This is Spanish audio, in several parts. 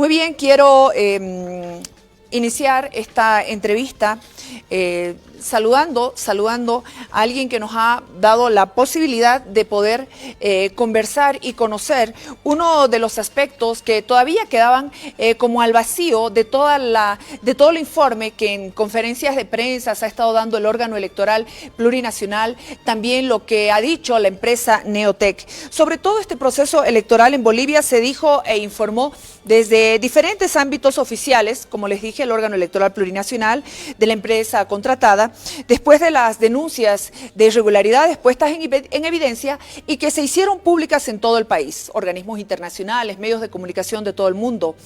Muy bien, quiero iniciar esta entrevista saludando a alguien que nos ha dado la posibilidad de poder conversar y conocer uno de los aspectos que todavía quedaban como al vacío de todo el informe que en conferencias de prensa se ha estado dando el órgano electoral plurinacional, también lo que ha dicho la empresa Neotec. Sobre todo este proceso electoral en Bolivia se dijo e informó desde diferentes ámbitos oficiales, como les dije, el órgano electoral plurinacional, de la empresa contratada, después de las denuncias de irregularidades puestas en evidencia y que se hicieron públicas en todo el país, organismos internacionales, medios de comunicación de todo el mundo.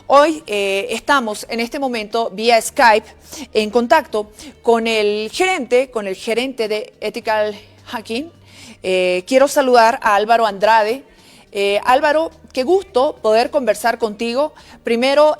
Hoy estamos en este momento vía Skype en contacto con el gerente de Ethical Hacking. Quiero saludar a Álvaro Andrade. Álvaro, qué gusto poder conversar contigo. Primero,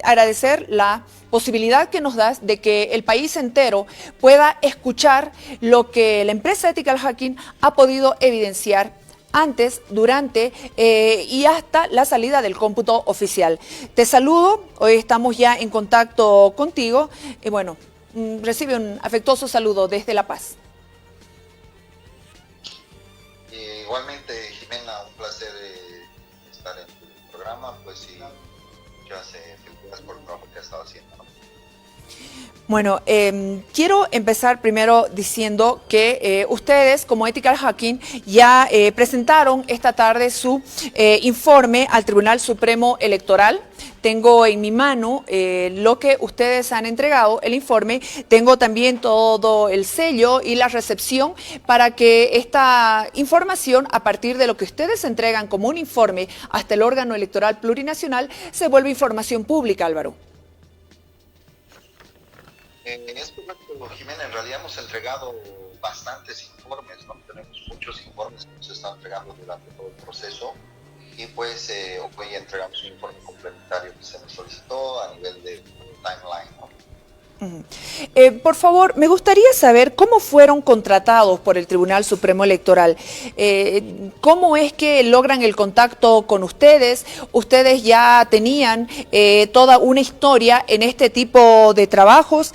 agradecer la posibilidad que nos das de que el país entero pueda escuchar lo que la empresa Ethical Hacking ha podido evidenciar antes, durante y hasta la salida del cómputo oficial. Te saludo, hoy estamos ya en contacto contigo y bueno, recibe un afectuoso saludo desde La Paz. Igualmente, Jimena, un placer estar en tu programa, pues sí, muchas felicidades por el trabajo que has estado haciendo, ¿no? Bueno, quiero empezar primero diciendo que ustedes, como Ethical Hacking, ya presentaron esta tarde su informe al Tribunal Supremo Electoral. Tengo en mi mano lo que ustedes han entregado, el informe. Tengo también todo el sello y la recepción para que esta información, a partir de lo que ustedes entregan como un informe hasta el órgano electoral plurinacional, se vuelva información pública, Álvaro. Es correcto, Jimena, en realidad hemos entregado bastantes informes, ¿no? Tenemos muchos informes que nos están entregando durante todo el proceso y pues hoy entregamos un informe complementario que se nos solicitó a nivel de timeline, ¿no? Por favor, me gustaría saber cómo fueron contratados por el Tribunal Supremo Electoral. ¿Cómo es que logran el contacto con ustedes? ¿Ustedes ya tenían toda una historia en este tipo de trabajos?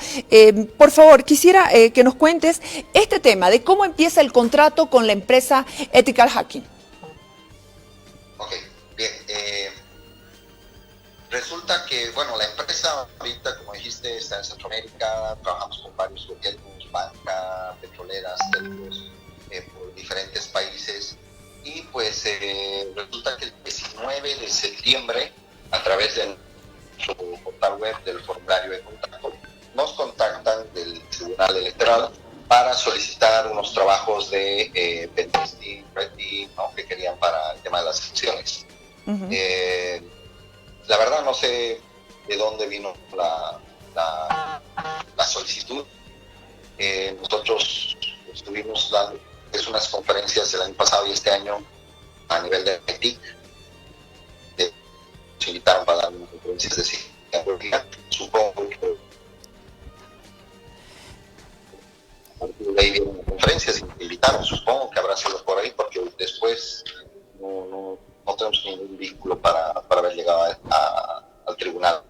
Por favor, quisiera que nos cuentes este tema de cómo empieza el contrato con la empresa Ethical Hacking. Ok, bien. Resulta que, bueno, la empresa ahorita, como dijiste, está en Centroamérica, trabajamos con varios gobiernos, banca, petroleras, telcos, por diferentes países. Y pues resulta que el 19 de septiembre, a través de nuestro portal web del formulario de contacto, nos contactan del Tribunal Electoral para solicitar unos trabajos de pentesting, red team, ¿no?, que querían para el tema de las elecciones. La verdad no sé de dónde vino la solicitud. Nosotros estuvimos dando unas conferencias el año pasado y este año a nivel de TIC. Nos invitaron para dar unas conferencias de psicología. Supongo que a partir de ahí vieron las conferencias y nos invitaron. Supongo que habrá sido por ahí porque después no tenemos ningún vínculo para haber llegado al tribunal.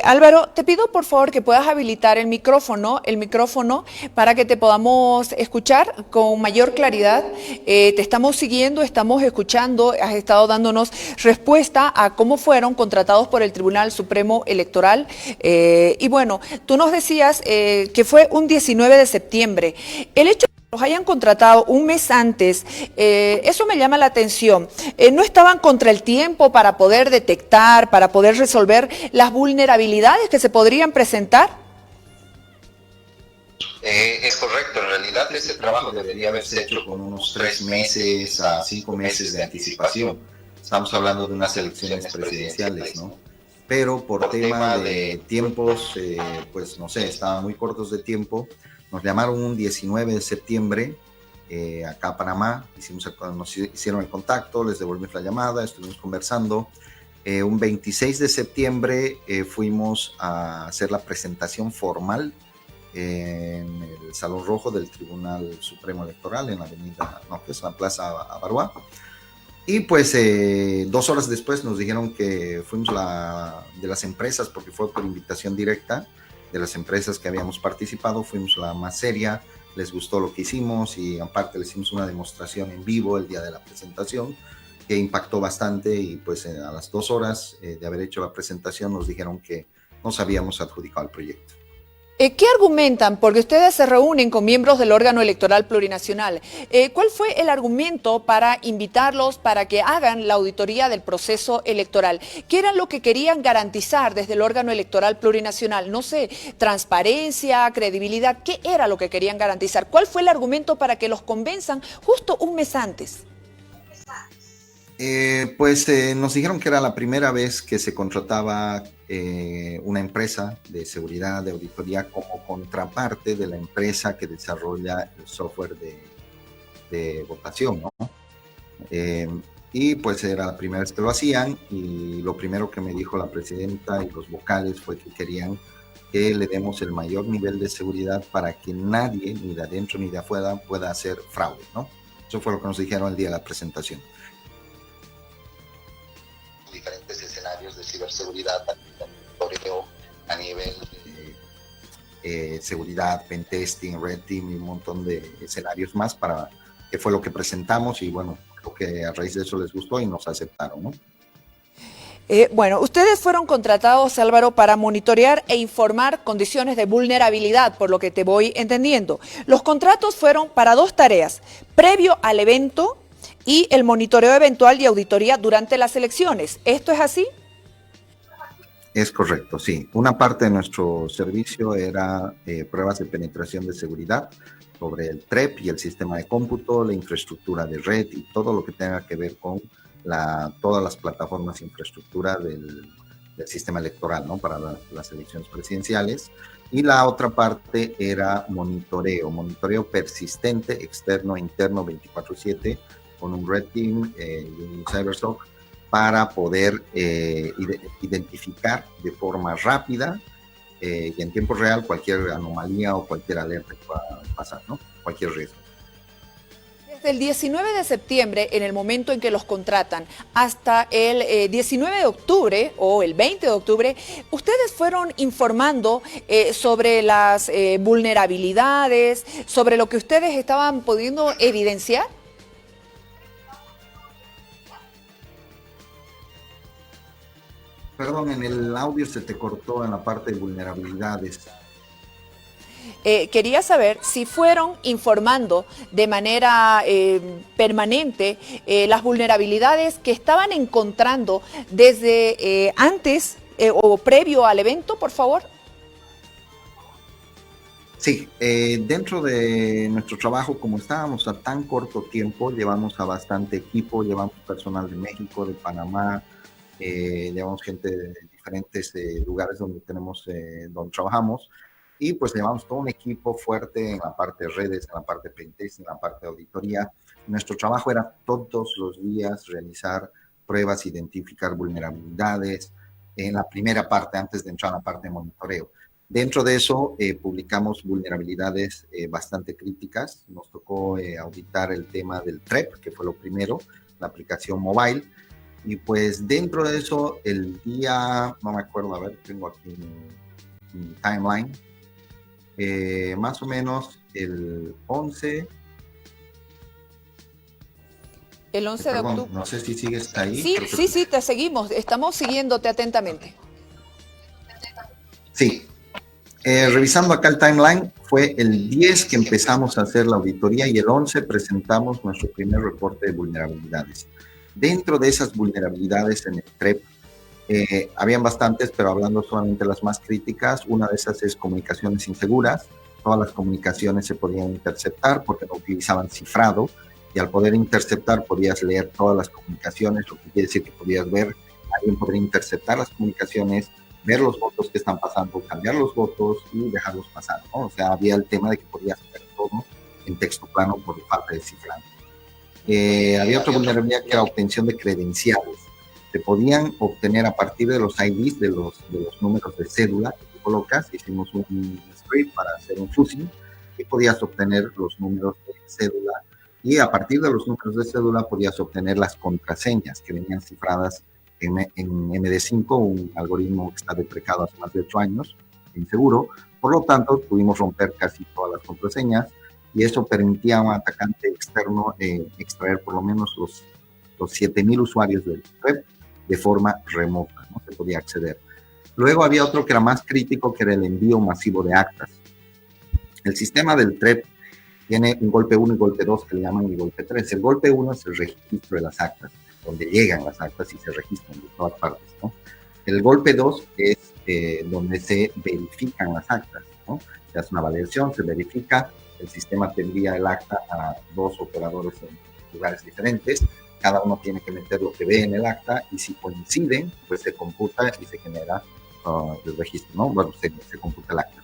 Álvaro, te pido por favor que puedas habilitar el micrófono para que te podamos escuchar con mayor claridad. Te estamos siguiendo, estamos escuchando, has estado dándonos respuesta a cómo fueron contratados por el Tribunal Supremo Electoral. Y bueno, tú nos decías que fue un 19 de septiembre. El hecho los hayan contratado un mes antes, eso me llama la atención. ¿No estaban contra el tiempo para poder detectar, para poder resolver las vulnerabilidades que se podrían presentar? Es correcto, en realidad ese trabajo debería haberse hecho con unos 3 meses a 5 meses de anticipación. Estamos hablando de unas elecciones presidenciales, ¿no? Pero por tema de tiempos, pues no sé, estaban muy cortos de tiempo. Nos llamaron un 19 de septiembre acá a Panamá, nos hicieron el contacto, les devolvimos la llamada, estuvimos conversando. Un 26 de septiembre fuimos a hacer la presentación formal en el Salón Rojo del Tribunal Supremo Electoral, en la avenida, no, que es la Plaza Abaruá. Y pues 2 horas después nos dijeron que fuimos de las empresas, porque fue por invitación directa de las empresas que habíamos participado, fuimos la más seria, les gustó lo que hicimos y aparte le hicimos una demostración en vivo el día de la presentación que impactó bastante y pues a las 2 horas de haber hecho la presentación nos dijeron que nos habíamos adjudicado el proyecto. ¿Qué argumentan? Porque ustedes se reúnen con miembros del órgano electoral plurinacional. ¿Cuál fue el argumento para invitarlos para que hagan la auditoría del proceso electoral? ¿Qué era lo que querían garantizar desde el órgano electoral plurinacional? No sé, transparencia, credibilidad. ¿Qué era lo que querían garantizar? ¿Cuál fue el argumento para que los convenzan justo un mes antes? Nos dijeron que era la primera vez que se contrataba una empresa de seguridad, de auditoría, como contraparte de la empresa que desarrolla el software de votación, ¿no? Y pues era la primera vez que lo hacían y lo primero que me dijo la presidenta y los vocales fue que querían que le demos el mayor nivel de seguridad para que nadie, ni de adentro ni de afuera, pueda hacer fraude, ¿no? Eso fue lo que nos dijeron el día de la presentación. Diferentes escenarios de ciberseguridad, a nivel de seguridad, pentesting, red team y un montón de escenarios más para que fue lo que presentamos y bueno, creo que a raíz de eso les gustó y nos aceptaron, ¿no? Bueno, ustedes fueron contratados, Álvaro, para monitorear e informar condiciones de vulnerabilidad, por lo que te voy entendiendo. Los contratos fueron para 2 tareas, previo al evento y el monitoreo eventual y auditoría durante las elecciones. ¿Esto es así? Es correcto, sí. Una parte de nuestro servicio era pruebas de penetración de seguridad sobre el TREP y el sistema de cómputo, la infraestructura de red y todo lo que tenga que ver con todas las plataformas de infraestructura del sistema electoral, ¿no? Para las elecciones presidenciales. Y la otra parte era monitoreo persistente, externo e interno 24/7, con un Red Team y un CyberSOC para poder identificar de forma rápida y en tiempo real cualquier anomalía o cualquier alerta que pueda pasar, ¿no? Cualquier riesgo. Desde el 19 de septiembre, en el momento en que los contratan, hasta el 19 de octubre o el 20 de octubre, ustedes fueron informando sobre las vulnerabilidades, sobre lo que ustedes estaban pudiendo evidenciar. Perdón, en el audio se te cortó en la parte de vulnerabilidades. Quería saber si fueron informando de manera permanente las vulnerabilidades que estaban encontrando desde antes o previo al evento, por favor. Sí, dentro de nuestro trabajo, como estábamos a tan corto tiempo, llevamos a bastante equipo, llevamos personal de México, de Panamá, llevamos gente de diferentes lugares donde donde trabajamos, y pues llevamos todo un equipo fuerte en la parte de redes, en la parte de pentesting, en la parte de auditoría. Nuestro trabajo era todos los días realizar pruebas, identificar vulnerabilidades, en la primera parte, antes de entrar a la parte de monitoreo. Dentro de eso, publicamos vulnerabilidades bastante críticas. Nos tocó auditar el tema del TREP, que fue lo primero, la aplicación mobile. Y pues dentro de eso, el día, no me acuerdo, a ver, tengo aquí mi timeline, más o menos el 11. El 11 de octubre. No sé si sigues ahí. Sí, te seguimos, estamos siguiéndote atentamente. Sí. Revisando acá el timeline, fue el 10 que empezamos a hacer la auditoría y el 11 presentamos nuestro primer reporte de vulnerabilidades. Dentro de esas vulnerabilidades en el TREP, habían bastantes, pero hablando solamente de las más críticas, una de esas es comunicaciones inseguras. Todas las comunicaciones se podían interceptar porque no utilizaban cifrado, y al poder interceptar podías leer todas las comunicaciones, lo que quiere decir que podías ver, alguien podría interceptar las comunicaciones, ver los votos que están pasando, cambiar los votos y dejarlos pasar, ¿no? O sea, había el tema de que podías ver todo en texto plano por falta de cifrado. Había otra vulnerabilidad que era obtención de credenciales. Se podían obtener a partir de los IDs, de los números de cédula que tú colocas. Hicimos un script para hacer un fuzzing y podías obtener los números de cédula y a partir de los números de cédula podías obtener las contraseñas que venían cifradas en MD5, un algoritmo que está deprecado hace más de 8 años, inseguro. Por lo tanto, pudimos romper casi todas las contraseñas y eso permitía a un atacante externo extraer por lo menos los 7,000 usuarios del web de forma remota, no se podía acceder. Luego había otro que era más crítico, que era el envío masivo de actas. El sistema del TREP tiene un golpe 1 y golpe 2 que le llaman el golpe 3. El golpe 1 es el registro de las actas, donde llegan las actas y se registran de todas partes, ¿no? El golpe 2 es donde se verifican las actas, ¿no? Se hace una validación, se verifica, el sistema te envía el acta a 2 operadores en lugares diferentes, cada uno tiene que meter lo que ve en el acta y si coinciden, pues se computa y se genera el registro, ¿no? Bueno, se computa el acta.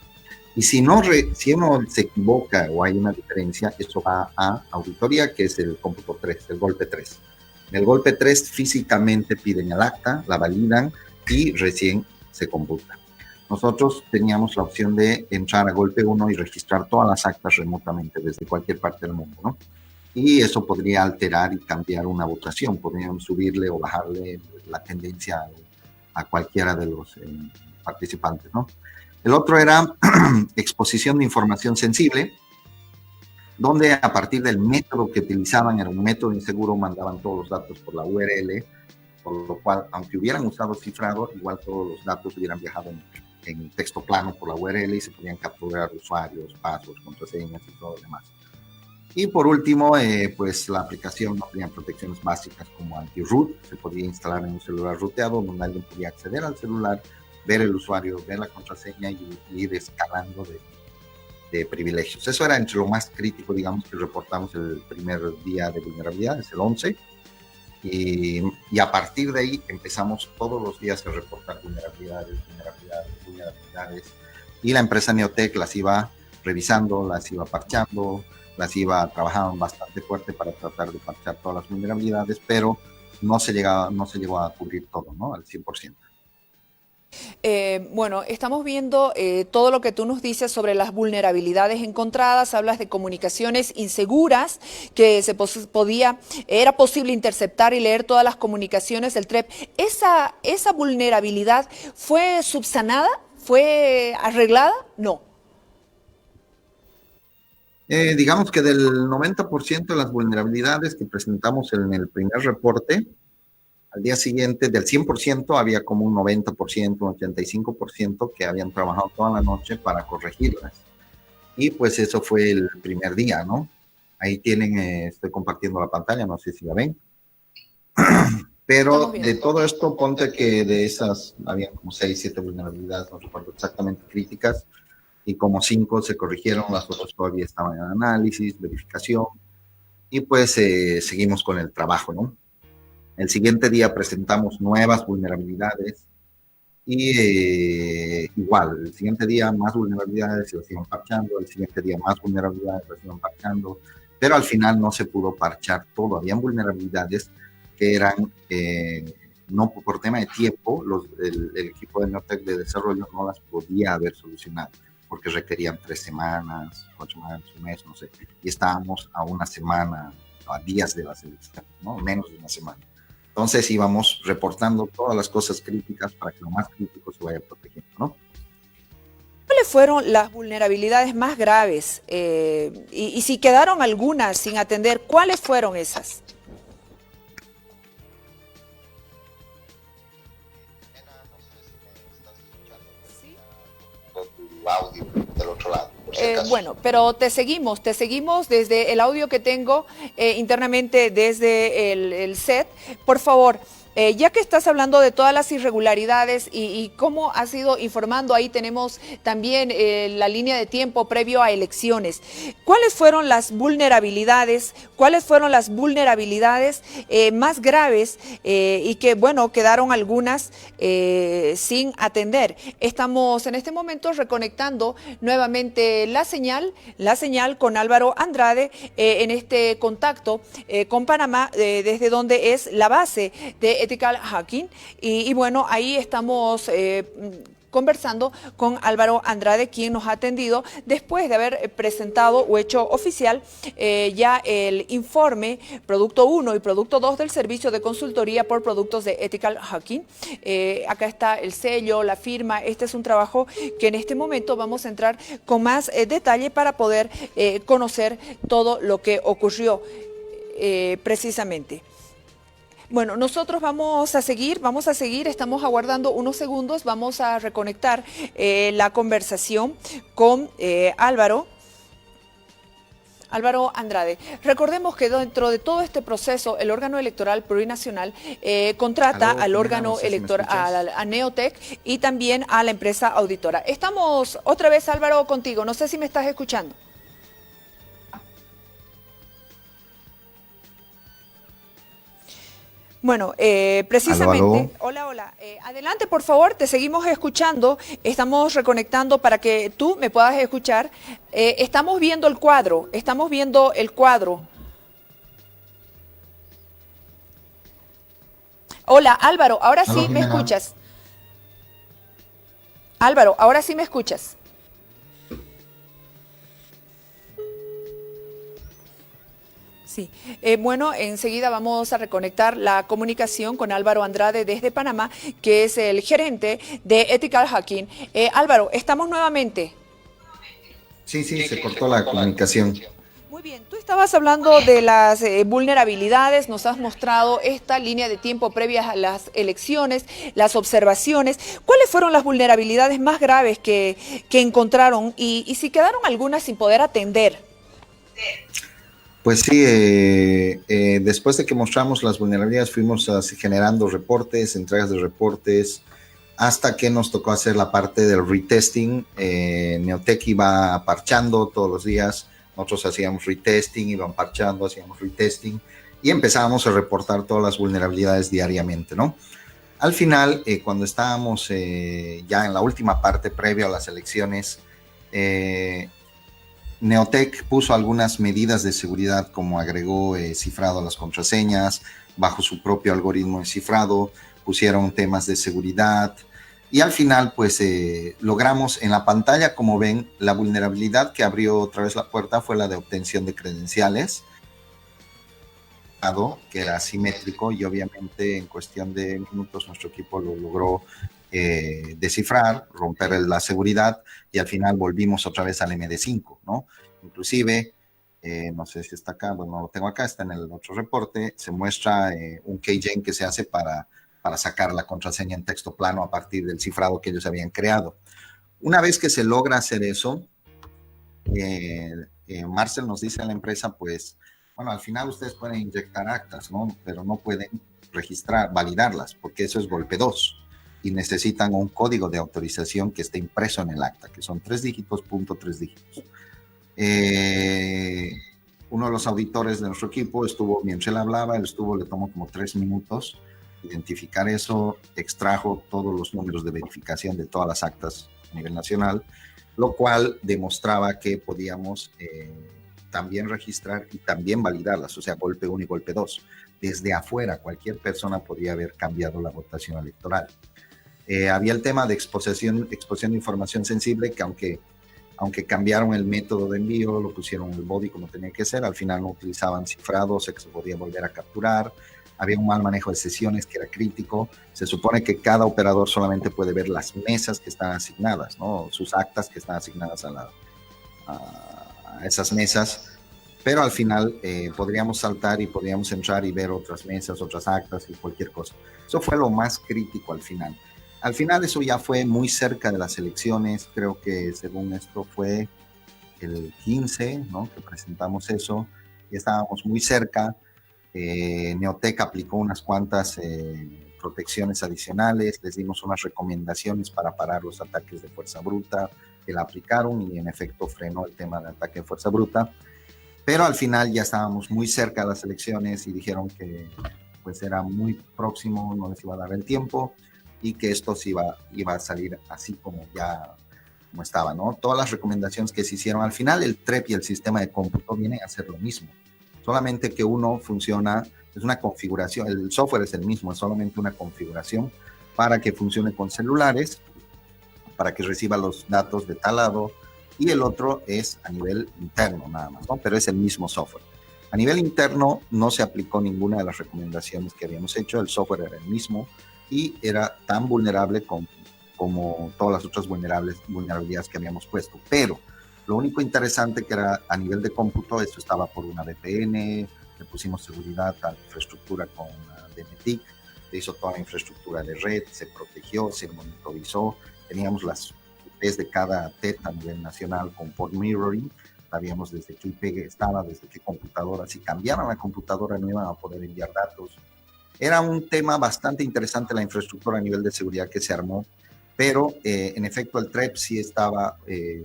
Y si uno se equivoca o hay una diferencia, eso va a auditoría, que es el cómputo 3, el golpe 3. En el golpe 3 físicamente piden el acta, la validan y recién se computa. Nosotros teníamos la opción de entrar a golpe 1 y registrar todas las actas remotamente desde cualquier parte del mundo, ¿no? Y eso podría alterar y cambiar una votación, podrían subirle o bajarle la tendencia a cualquiera de los participantes, ¿no? El otro era exposición de información sensible, donde a partir del método que utilizaban, era un método inseguro, mandaban todos los datos por la URL, por lo cual, aunque hubieran usado cifrado, igual todos los datos hubieran viajado en texto plano por la URL y se podían capturar usuarios, pasos, contraseñas y todo lo demás. Y por último, pues la aplicación no tenía protecciones básicas como anti-root, se podía instalar en un celular ruteado donde alguien podía acceder al celular, ver el usuario, ver la contraseña y ir escalando de privilegios. Eso era entre lo más crítico, digamos, que reportamos el primer día de vulnerabilidad, es el 11. Y a partir de ahí empezamos todos los días a reportar vulnerabilidades. Y la empresa Neotec las iba revisando, las iba parchando, las iba trabajando bastante fuerte para tratar de parchar todas las vulnerabilidades, pero no se llegó a cubrir todo, ¿no? Al 100%. Bueno, estamos viendo todo lo que tú nos dices sobre las vulnerabilidades encontradas, hablas de comunicaciones inseguras, que era posible interceptar y leer todas las comunicaciones del TREP. ¿Esa vulnerabilidad fue subsanada? ¿Fue arreglada? No. Digamos que del 90% de las vulnerabilidades que presentamos en el primer reporte, al día siguiente, del 100%, había como un 90%, un 85% que habían trabajado toda la noche para corregirlas. Y pues eso fue el primer día, ¿no? Ahí tienen, estoy compartiendo la pantalla, no sé si la ven. Pero de todo esto, ponte que de esas había como 6, 7 vulnerabilidades, no recuerdo exactamente, críticas, y como 5 se corrigieron, las otras todavía estaban en análisis, verificación, y pues seguimos con el trabajo, ¿no? El siguiente día presentamos nuevas vulnerabilidades y igual, el siguiente día más vulnerabilidades y las iban parchando, el siguiente día más vulnerabilidades las iban parchando, pero al final no se pudo parchar todo. Habían vulnerabilidades que eran, no por tema de tiempo, el equipo de Neotec de desarrollo no las podía haber solucionado, porque requerían 3 semanas, 8 semanas, un mes, no sé, y estábamos a una semana, a días de las elecciones, ¿no? Menos de una semana. Entonces íbamos reportando todas las cosas críticas para que lo más crítico se vaya protegiendo, ¿no? ¿Cuáles fueron las vulnerabilidades más graves? Y si quedaron algunas sin atender, ¿cuáles fueron esas? Audio del otro lado. Bueno, pero te seguimos desde el audio que tengo internamente desde el set. Por favor, ya que estás hablando de todas las irregularidades y cómo has ido informando, ahí tenemos también la línea de tiempo previo a elecciones. ¿Cuáles fueron las vulnerabilidades? ¿Cuáles fueron las vulnerabilidades más graves y que, bueno, quedaron algunas sin atender? Estamos en este momento reconectando nuevamente la señal con Álvaro Andrade en este contacto con Panamá, desde donde es la base de Ethical Hacking. Y bueno, ahí estamos conversando con Álvaro Andrade, quien nos ha atendido después de haber presentado o hecho oficial ya el informe Producto 1 y Producto 2 del servicio de consultoría por productos de Ethical Hacking. Acá está el sello, la firma. Este es un trabajo que en este momento vamos a entrar con más detalle para poder conocer todo lo que ocurrió precisamente. Bueno, nosotros vamos a seguir, estamos aguardando unos segundos, vamos a reconectar la conversación con Álvaro Andrade. Recordemos que dentro de todo este proceso, el órgano electoral plurinacional contrata al órgano electoral, a Neotec y también a la empresa auditora. Estamos otra vez, Álvaro, contigo. No sé si me estás escuchando. Bueno, precisamente, aló. Hola, adelante por favor, te seguimos escuchando, estamos reconectando para que tú me puedas escuchar, estamos viendo el cuadro. Hola, Álvaro, ahora sí me escuchas. Álvaro, ahora sí me escuchas. Sí, bueno, enseguida vamos a reconectar la comunicación con Álvaro Andrade desde Panamá, que es el gerente de Ethical Hacking. Álvaro, ¿estamos nuevamente? Sí, se cortó la comunicación. Muy bien, tú estabas hablando de las vulnerabilidades, nos has mostrado esta línea de tiempo previa a las elecciones, las observaciones. ¿Cuáles fueron las vulnerabilidades más graves que encontraron y si quedaron algunas sin poder atender? Pues sí, después de que mostramos las vulnerabilidades fuimos generando reportes, entregas de reportes, hasta que nos tocó hacer la parte del retesting. Neotec iba parchando todos los días, nosotros hacíamos retesting, iban parchando, hacíamos retesting y empezábamos a reportar todas las vulnerabilidades diariamente, ¿no? Al final, cuando estábamos ya en la última parte previa a las elecciones, Neotec puso algunas medidas de seguridad, como agregó cifrado a las contraseñas, bajo su propio algoritmo de cifrado, pusieron temas de seguridad y al final pues logramos en la pantalla, como ven, la vulnerabilidad que abrió otra vez la puerta fue la de obtención de credenciales, que era asimétrico y obviamente en cuestión de minutos nuestro equipo lo logró descifrar, romper la seguridad y al final volvimos otra vez al MD5, ¿no? Inclusive, no sé si está acá, bueno, no lo tengo acá, está en el otro reporte, se muestra un keygen que se hace para sacar la contraseña en texto plano a partir del cifrado que ellos habían creado. Una vez que se logra hacer eso, Marcel nos dice a la empresa, pues, bueno, al final ustedes pueden inyectar actas, ¿no? Pero no pueden registrar, validarlas, porque eso es golpe 2 y necesitan un código de autorización que esté impreso en el acta, que son 3 dígitos, punto 3 dígitos. Uno de los auditores de nuestro equipo estuvo, mientras él hablaba, le tomó como 3 minutos identificar eso, extrajo todos los números de verificación de todas las actas a nivel nacional, lo cual demostraba que podíamos también registrar y también validarlas, o sea, golpe 1 y golpe 2. Desde afuera, cualquier persona podría haber cambiado la votación electoral. Había el tema de exposición de información sensible, que aunque cambiaron el método de envío, lo pusieron el body como tenía que ser, al final no utilizaban cifrados, se podía volver a capturar, había un mal manejo de sesiones que era crítico, se supone que cada operador solamente puede ver las mesas que están asignadas, ¿no? Sus actas que están asignadas a esas mesas, pero al final podríamos saltar y podríamos entrar y ver otras mesas, otras actas y cualquier cosa. Eso fue lo más crítico al final. Al final eso ya fue muy cerca de las elecciones, creo que según esto fue el 15, ¿no? Que presentamos eso, y estábamos muy cerca. Neotec aplicó unas cuantas protecciones adicionales, les dimos unas recomendaciones para parar los ataques de fuerza bruta, que la aplicaron y en efecto frenó el tema del ataque de fuerza bruta, pero al final ya estábamos muy cerca de las elecciones y dijeron que pues era muy próximo, no les iba a dar el tiempo y que esto se iba a salir así como estaba, ¿no? Todas las recomendaciones que se hicieron al final, el TREP y el sistema de cómputo vienen a hacer lo mismo, solamente que uno funciona, es una configuración, el software es el mismo, es solamente una configuración para que funcione con celulares para que reciba los datos de tal lado, y el otro es a nivel interno nada más, ¿no? Pero es el mismo software. A nivel interno no se aplicó ninguna de las recomendaciones que habíamos hecho, el software era el mismo y era tan vulnerable como todas las otras vulnerabilidades que habíamos puesto. Pero lo único interesante que era a nivel de cómputo, esto estaba por una VPN, le pusimos seguridad a la infraestructura con DNTIC, se hizo toda la infraestructura de red, se protegió, se monitorizó, teníamos las IPs de cada TET a nivel nacional con port mirroring, sabíamos desde qué IP estaba, desde qué computadora, si cambiaban la computadora no iban a poder enviar datos. Era un tema bastante interesante la infraestructura a nivel de seguridad que se armó, pero en efecto el TREP sí estaba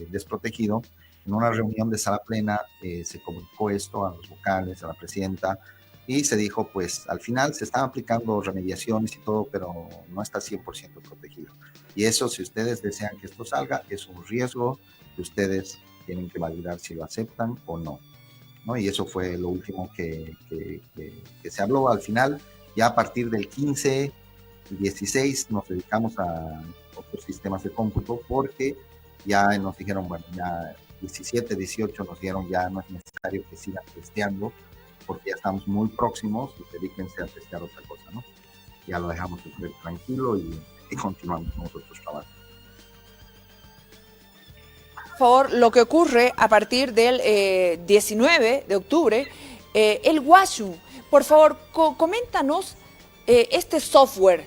desprotegido. En una reunión de sala plena se comunicó esto a los vocales, a la presidenta, y se dijo, pues al final se están aplicando remediaciones y todo, pero no está 100% protegido. Y eso, si ustedes desean que esto salga, es un riesgo que ustedes tienen que validar si lo aceptan o no, ¿no? Y eso fue lo último que se habló al final. Ya a partir del 15, 16 nos dedicamos a otros sistemas de cómputo porque ya nos dijeron, bueno, ya 17, 18 nos dijeron ya no es necesario que sigan testeando porque ya estamos muy próximos y dedíquense a testear otra cosa, ¿no? Ya lo dejamos tranquilo y continuamos con nosotros trabajando. Por favor, lo que ocurre a partir del 19 de octubre, el WASU. Por favor, coméntanos este software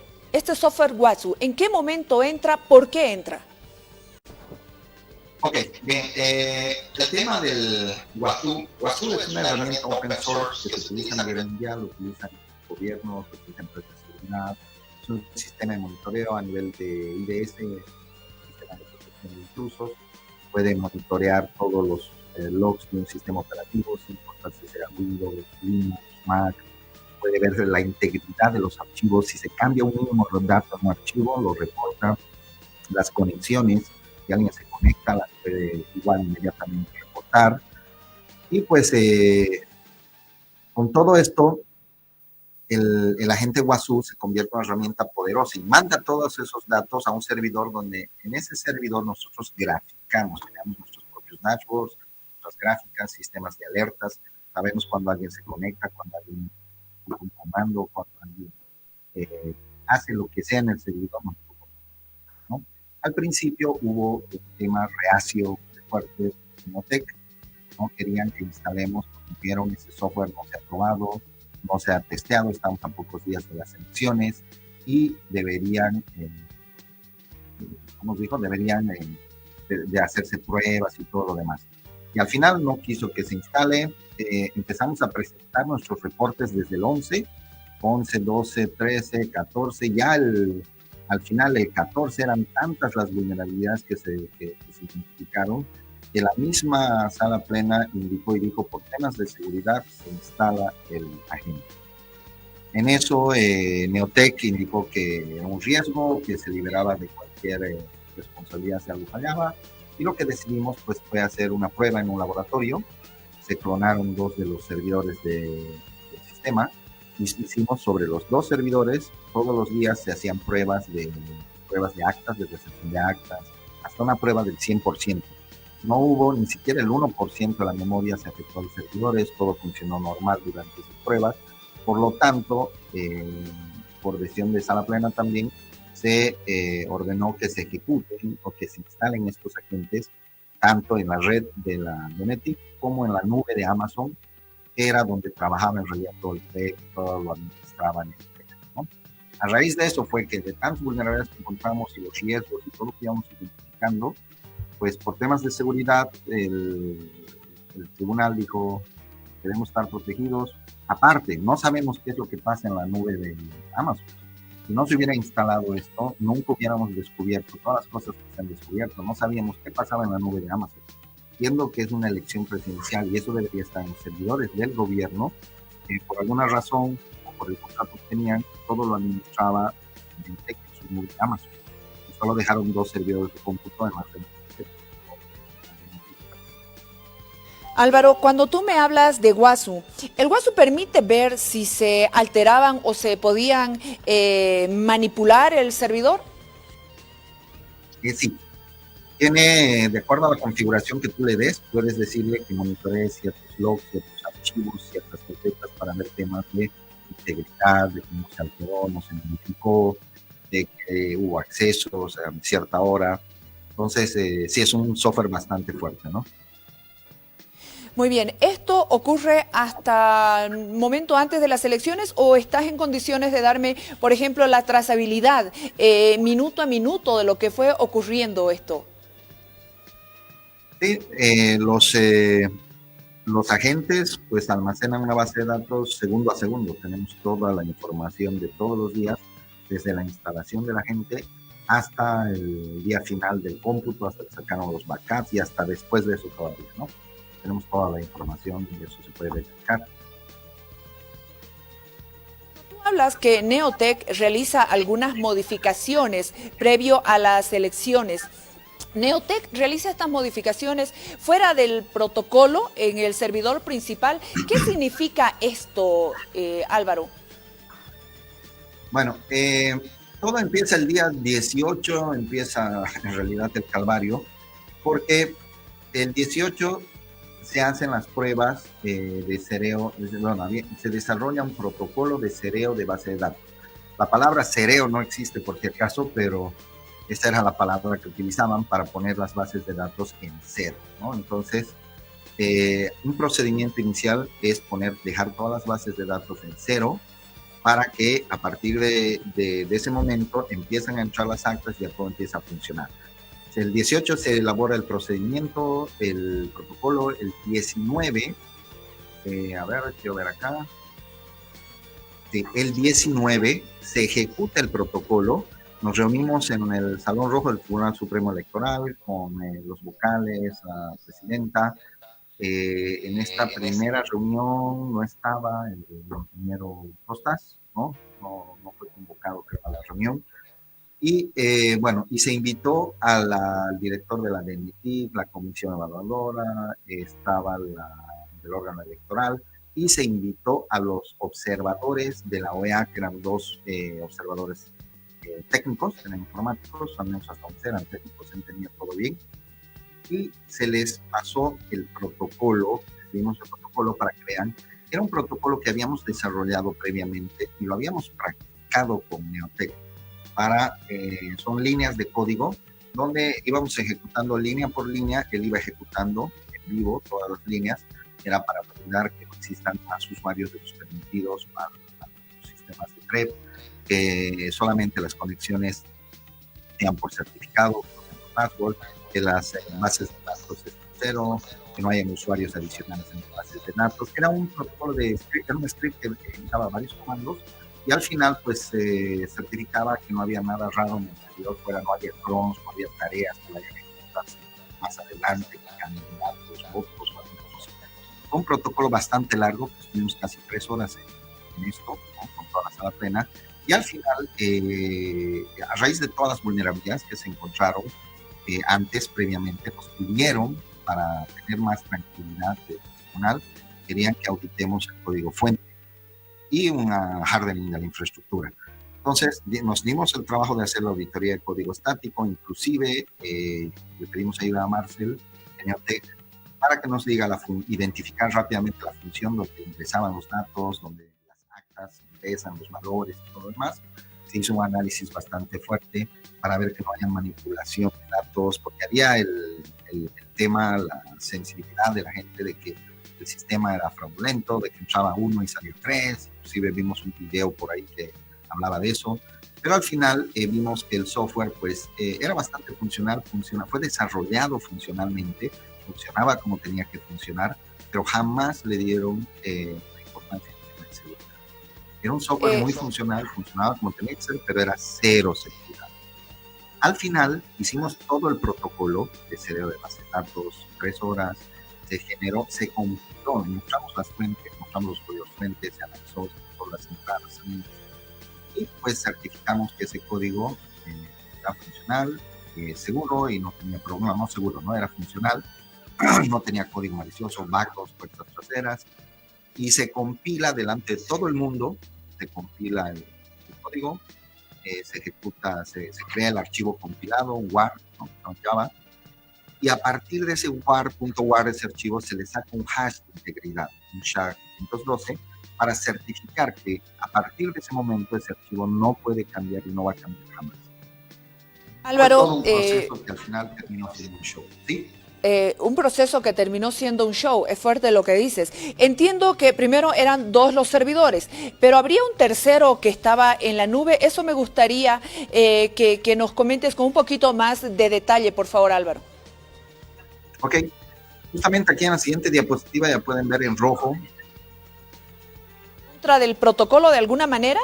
WASU. ¿En qué momento entra? ¿Por qué entra? Ok, bien. El tema del WASU es una herramienta open source que se utiliza a nivel mundial, lo utilizan gobiernos, lo utilizan empresas de seguridad. Es un sistema de monitoreo a nivel de IDS, sistema de protección de intrusos. Puede monitorear todos los logs de un sistema operativo, sin importar si sea Windows, Linux, Mac. Puede ver la integridad de los archivos. Si se cambia un mínimo dato en un archivo, lo reporta. Las conexiones, si alguien se conecta, las puede igual inmediatamente reportar. Y pues con todo esto, el agente WASU se convierte en una herramienta poderosa y manda todos esos datos a un servidor donde en ese servidor nosotros graficamos, creamos nuestros propios dashboards, nuestras gráficas, sistemas de alertas, sabemos cuando alguien se conecta, cuando alguien un comando, cuando alguien hace lo que sea en el servidor, ¿no? Al principio hubo el tema reacio fuerte de Neotec, no querían que instalemos, porque vieron ese software no se ha probado, no se ha testeado, estamos a pocos días de las elecciones y deberían, como os dijo, deberían de hacerse pruebas y todo lo demás. Y al final no quiso que se instale, empezamos a presentar nuestros reportes desde el 11, 12, 13, 14, ya al final el 14 eran tantas las vulnerabilidades que se identificaron que la misma sala plena indicó y dijo, por temas de seguridad se instala el agente. En eso Neotec indicó que era un riesgo, que se liberaba de cualquier responsabilidad si algo fallaba, y lo que decidimos pues fue hacer una prueba en un laboratorio. Se clonaron 2 de los servidores del sistema y hicimos sobre los 2 servidores, todos los días se hacían pruebas de actas, de recepción de actas, hasta una prueba del 100%. No hubo ni siquiera el 1% de la memoria se afectó a los servidores, todo funcionó normal durante esas pruebas. Por lo tanto, por decisión de sala plena también, se ordenó que se ejecuten o que se instalen estos agentes tanto en la red de la DNTIC como en la nube de Amazon, que era donde trabajaba en realidad todo el proyecto, todo lo administraban, ¿no? A raíz de eso fue que de tantas vulnerabilidades que encontramos y los riesgos y todo lo que íbamos identificando, pues por temas de seguridad el tribunal dijo, debemos estar protegidos. Aparte, no sabemos qué es lo que pasa en la nube de Amazon. Si no se hubiera instalado esto, nunca hubiéramos descubierto todas las cosas que se han descubierto. No sabíamos qué pasaba en la nube de Amazon. Entiendo que es una elección presidencial y eso debería estar en los servidores del gobierno. Por alguna razón, o por el contrato que tenían, todo lo administraba en su nube de Amazon. Y solo dejaron 2 servidores de cómputo en la red. Álvaro, cuando tú me hablas de WASU, ¿el WASU permite ver si se alteraban o se podían manipular el servidor? Sí, Tiene, de acuerdo a la configuración que tú le des, puedes decirle que monitoree ciertos logs, ciertos archivos, ciertas carpetas para ver temas de integridad, de cómo se alteró, no se modificó, de que hubo accesos a cierta hora. Entonces, sí es un software bastante fuerte, ¿no? Muy bien, ¿esto ocurre hasta el momento antes de las elecciones o estás en condiciones de darme, por ejemplo, la trazabilidad minuto a minuto de lo que fue ocurriendo esto? Sí, los agentes pues almacenan una base de datos segundo a segundo. Tenemos toda la información de todos los días, desde la instalación de la gente hasta el día final del cómputo, hasta que sacaron los backups y hasta después de eso todavía, ¿no? Tenemos toda la información y eso se puede verificar. Tú hablas que Neotec realiza algunas modificaciones previo a las elecciones. Neotec realiza estas modificaciones fuera del protocolo en el servidor principal. ¿Qué significa esto, Álvaro? Bueno, todo empieza el día 18, empieza en realidad el calvario, porque el 18 se hacen las pruebas de cereo, bueno, se desarrolla un protocolo de cereo de base de datos. La palabra cereo no existe por si acaso, pero esa era la palabra que utilizaban para poner las bases de datos en cero, ¿no? Entonces, un procedimiento inicial es dejar todas las bases de datos en cero para que a partir de ese momento empiezan a entrar las actas y ya todo empieza a funcionar. El 18 se elabora el procedimiento, el protocolo, el 19, a ver, quiero ver acá, sí, el 19 se ejecuta el protocolo, nos reunimos en el Salón Rojo del Tribunal Supremo Electoral con los vocales, la presidenta. En esta primera reunión no estaba el ingeniero Costas, ¿no? No fue convocado creo, a la reunión. Y bueno, y se invitó al director de la DNT, la comisión evaluadora, estaba del órgano electoral, y se invitó a los observadores de la OEA, que eran dos observadores técnicos, eran informáticos, al menos hasta donde eran técnicos, se entendía todo bien, y se les pasó el protocolo, vimos el protocolo para que vean, era un protocolo que habíamos desarrollado previamente y lo habíamos practicado con Neotec son líneas de código donde íbamos ejecutando línea por línea, él iba ejecutando en vivo todas las líneas, era para validar que no existan más usuarios de los permitidos para los sistemas de TREP, que solamente las conexiones sean por certificado, por password, que las bases de datos estén cero, que no hayan usuarios adicionales en las bases de datos. Era un protocolo de script, era un script que ejecutaba varios comandos y al final pues certificaba que no había nada raro en el servidor fuera, no había clones, no había tareas que vayan a ejecutarse más adelante, que cambien datos, votos o alguna cosa. Fue un protocolo bastante largo, pues tuvimos casi 3 horas en esto, ¿no? Con toda la sala plena, y al final, a raíz de todas las vulnerabilidades que se encontraron antes, previamente, pues pidieron para tener más tranquilidad de personal, querían que auditemos el código fuente y una hardening de la infraestructura. Entonces, nos dimos el trabajo de hacer la auditoría de código estático, inclusive le pedimos ayuda a Marcel, Neotec, para que nos diga, identificar rápidamente la función donde ingresaban los datos, donde las actas ingresan, los valores y todo lo demás. Se hizo un análisis bastante fuerte para ver que no haya manipulación de datos, porque había el tema, la sensibilidad de la gente de que el sistema era fraudulento, de que entraba uno y salía tres, inclusive vimos un video por ahí que hablaba de eso, pero al final vimos que el software pues era bastante funcional, fue desarrollado funcionalmente, funcionaba como tenía que funcionar, pero jamás le dieron la importancia que tenía seguridad. Era un software muy funcional, funcionaba como tenía que ser, pero era cero seguridad. Al final hicimos todo el protocolo de cereo de base de datos, 3 horas, se generó, se compiló, mostramos las fuentes, mostramos los códigos fuentes, se analizó todas las entradas, salidas, y pues certificamos que ese código era funcional, seguro y no tenía problema, no seguro, no era funcional, no tenía código malicioso, backups, puertas traseras, y se compila delante de todo el mundo, se compila el código, se ejecuta, se crea el archivo compilado, un WAR, ¿no? Java, y a partir de ese war.war, ese archivo, se le saca un hash de integridad, un SHA-512, para certificar que a partir de ese momento ese archivo no puede cambiar y no va a cambiar jamás. Fue todo Álvaro, un proceso que al final terminó siendo un show, ¿sí? Un proceso que terminó siendo un show, es fuerte lo que dices. Entiendo que primero eran 2 los servidores, pero habría un tercero que estaba en la nube. Eso me gustaría que nos comentes con un poquito más de detalle, por favor, Álvaro. Ok, justamente aquí en la siguiente diapositiva ya pueden ver en rojo. ¿Contra del protocolo de alguna manera?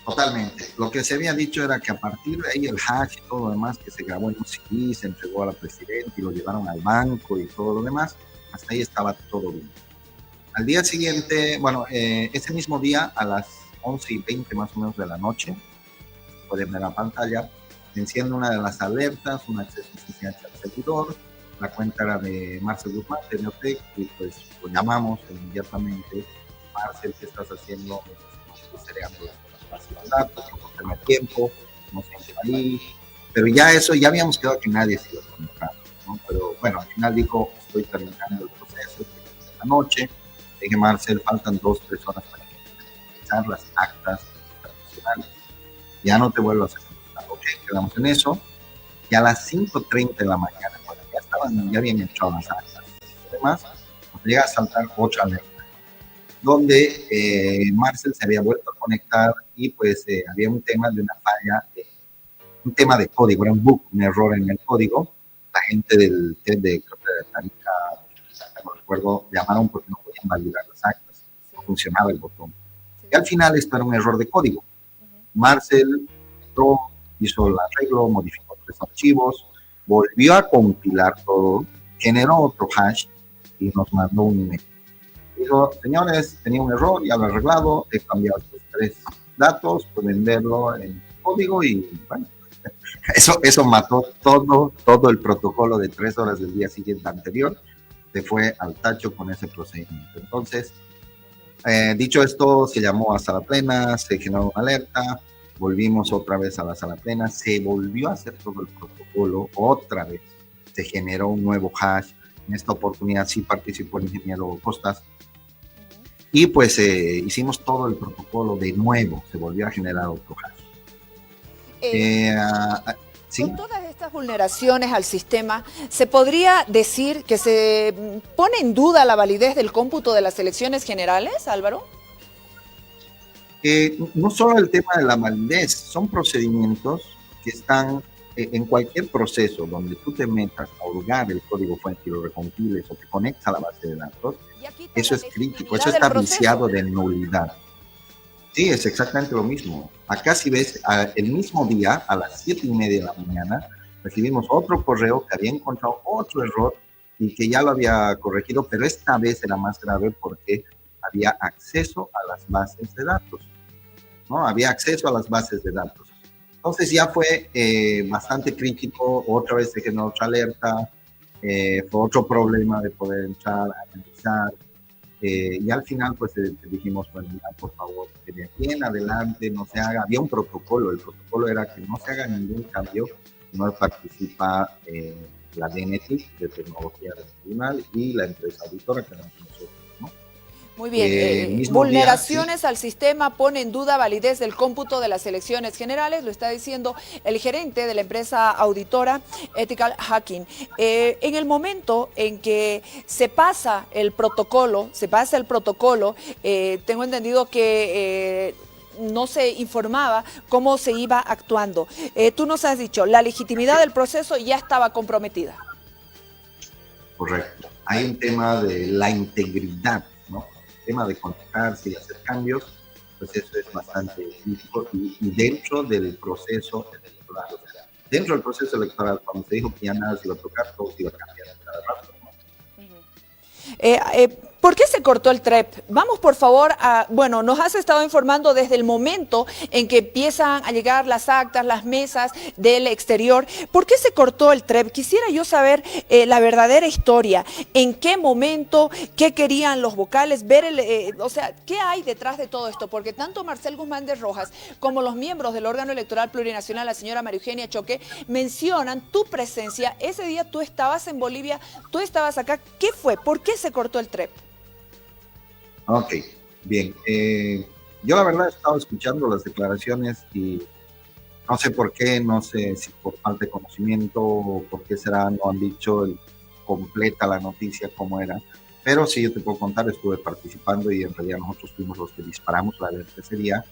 Totalmente. Lo que se había dicho era que a partir de ahí el hash y todo lo demás que se grabó en un CD, se entregó a la presidenta y lo llevaron al banco y todo lo demás, hasta ahí estaba todo bien. Al día siguiente, bueno, ese mismo día a las 11:20 más o menos de la noche, pueden ver la pantalla, se enciende una de las alertas, un acceso SSH al servidor, la cuenta era de Marcel Guzmán, de Neotec, y pues lo llamamos inmediatamente. Marcel, ¿qué estás haciendo? Cereando los datos, no tener tiempo, no sé ahí, pero ya eso, ya habíamos quedado que nadie se iba a conectar, ¿no? Pero bueno, al final dijo, estoy terminando el proceso de la noche, dije, Marcel, faltan 2-3 horas para finalizar las actas internacionales, ya no te vuelvo a hacer conectar, ok, quedamos en eso, y a las 5:30 de la mañana, cuando ya habían hecho las actas y demás, nos llega a saltar otra alerta, donde Marcel se había vuelto a conectar y pues había un tema de una falla, un tema de código, era un bug, un error en el código. La gente del TED de Tarica, no recuerdo, llamaron porque no podían validar las actas, no funcionaba el botón. Y al final esto era un error de código. Marcel entró, hizo el arreglo, modificó 3 archivos, volvió a compilar todo, generó otro hash y nos mandó un email. Dijo, señores, tenía un error, ya lo he arreglado, he cambiado estos 3 datos, pueden verlo en código y bueno, eso mató todo el protocolo de 3 horas del día siguiente anterior, se fue al tacho con ese procedimiento. Entonces, dicho esto, se llamó a sala plena, se generó una alerta, volvimos otra vez a la sala plena, se volvió a hacer todo el protocolo, otra vez se generó un nuevo hash. En esta oportunidad sí participó el ingeniero Costas, y pues hicimos todo el protocolo de nuevo, se volvió a generar otro hash. ¿Sí? Con todas estas vulneraciones al sistema, ¿se podría decir que se pone en duda la validez del cómputo de las elecciones generales, Álvaro? No solo el tema de la validez, son procedimientos que están en cualquier proceso donde tú te metas a hurgar el código fuente y lo recompiles o te conectas a la base de datos, eso es crítico, eso está viciado de nulidad. Sí, es exactamente lo mismo. Acá si ves, el mismo día, a las 7:30 de la mañana, recibimos otro correo que había encontrado otro error y que ya lo había corregido, pero esta vez era más grave porque había acceso a las bases de datos, ¿no? Había acceso a las bases de datos. Entonces ya fue bastante crítico, otra vez se generó otra alerta, fue otro problema de poder entrar a analizar, y al final pues dijimos, bueno, ya, por favor, que de aquí en adelante no se haga, había un protocolo, el protocolo era que no se haga ningún cambio, no participa la DNT de tecnología del tribunal y la empresa auditora que éramos nosotros, ¿no? Muy bien, vulneraciones día, sí, al sistema pone en duda validez del cómputo de las elecciones generales, lo está diciendo el gerente de la empresa auditora Ethical Hacking. En el momento en que se pasa el protocolo, tengo entendido que no se informaba cómo se iba actuando. Tú nos has dicho, la legitimidad del proceso ya estaba comprometida. Correcto. Hay un tema de la integridad, ¿no? El tema de conectarse y hacer cambios, pues eso es bastante crítico y dentro del proceso electoral. O sea, dentro del proceso electoral, cuando se dijo que ya nada se iba a tocar, todo se iba a cambiar cada rato, ¿no? ¿Por qué se cortó el TREP? Vamos por favor a, bueno, nos has estado informando desde el momento en que empiezan a llegar las actas, las mesas del exterior. ¿Por qué se cortó el TREP? Quisiera yo saber la verdadera historia. ¿En qué momento? ¿Qué querían los vocales? Ver o sea, ¿qué hay detrás de todo esto? Porque tanto Marcel Guzmán de Rojas como los miembros del órgano electoral plurinacional, la señora María Eugenia Choque, mencionan tu presencia. Ese día tú estabas en Bolivia, tú estabas acá. ¿Qué fue? ¿Por qué se cortó el TREP? Ok, bien. Yo la verdad he estado escuchando las declaraciones y no sé por qué, no sé si por falta de conocimiento o por qué será, no han dicho completa la noticia como era, pero sí yo te puedo contar, estuve participando y en realidad nosotros fuimos los que disparamos la alerta ese día.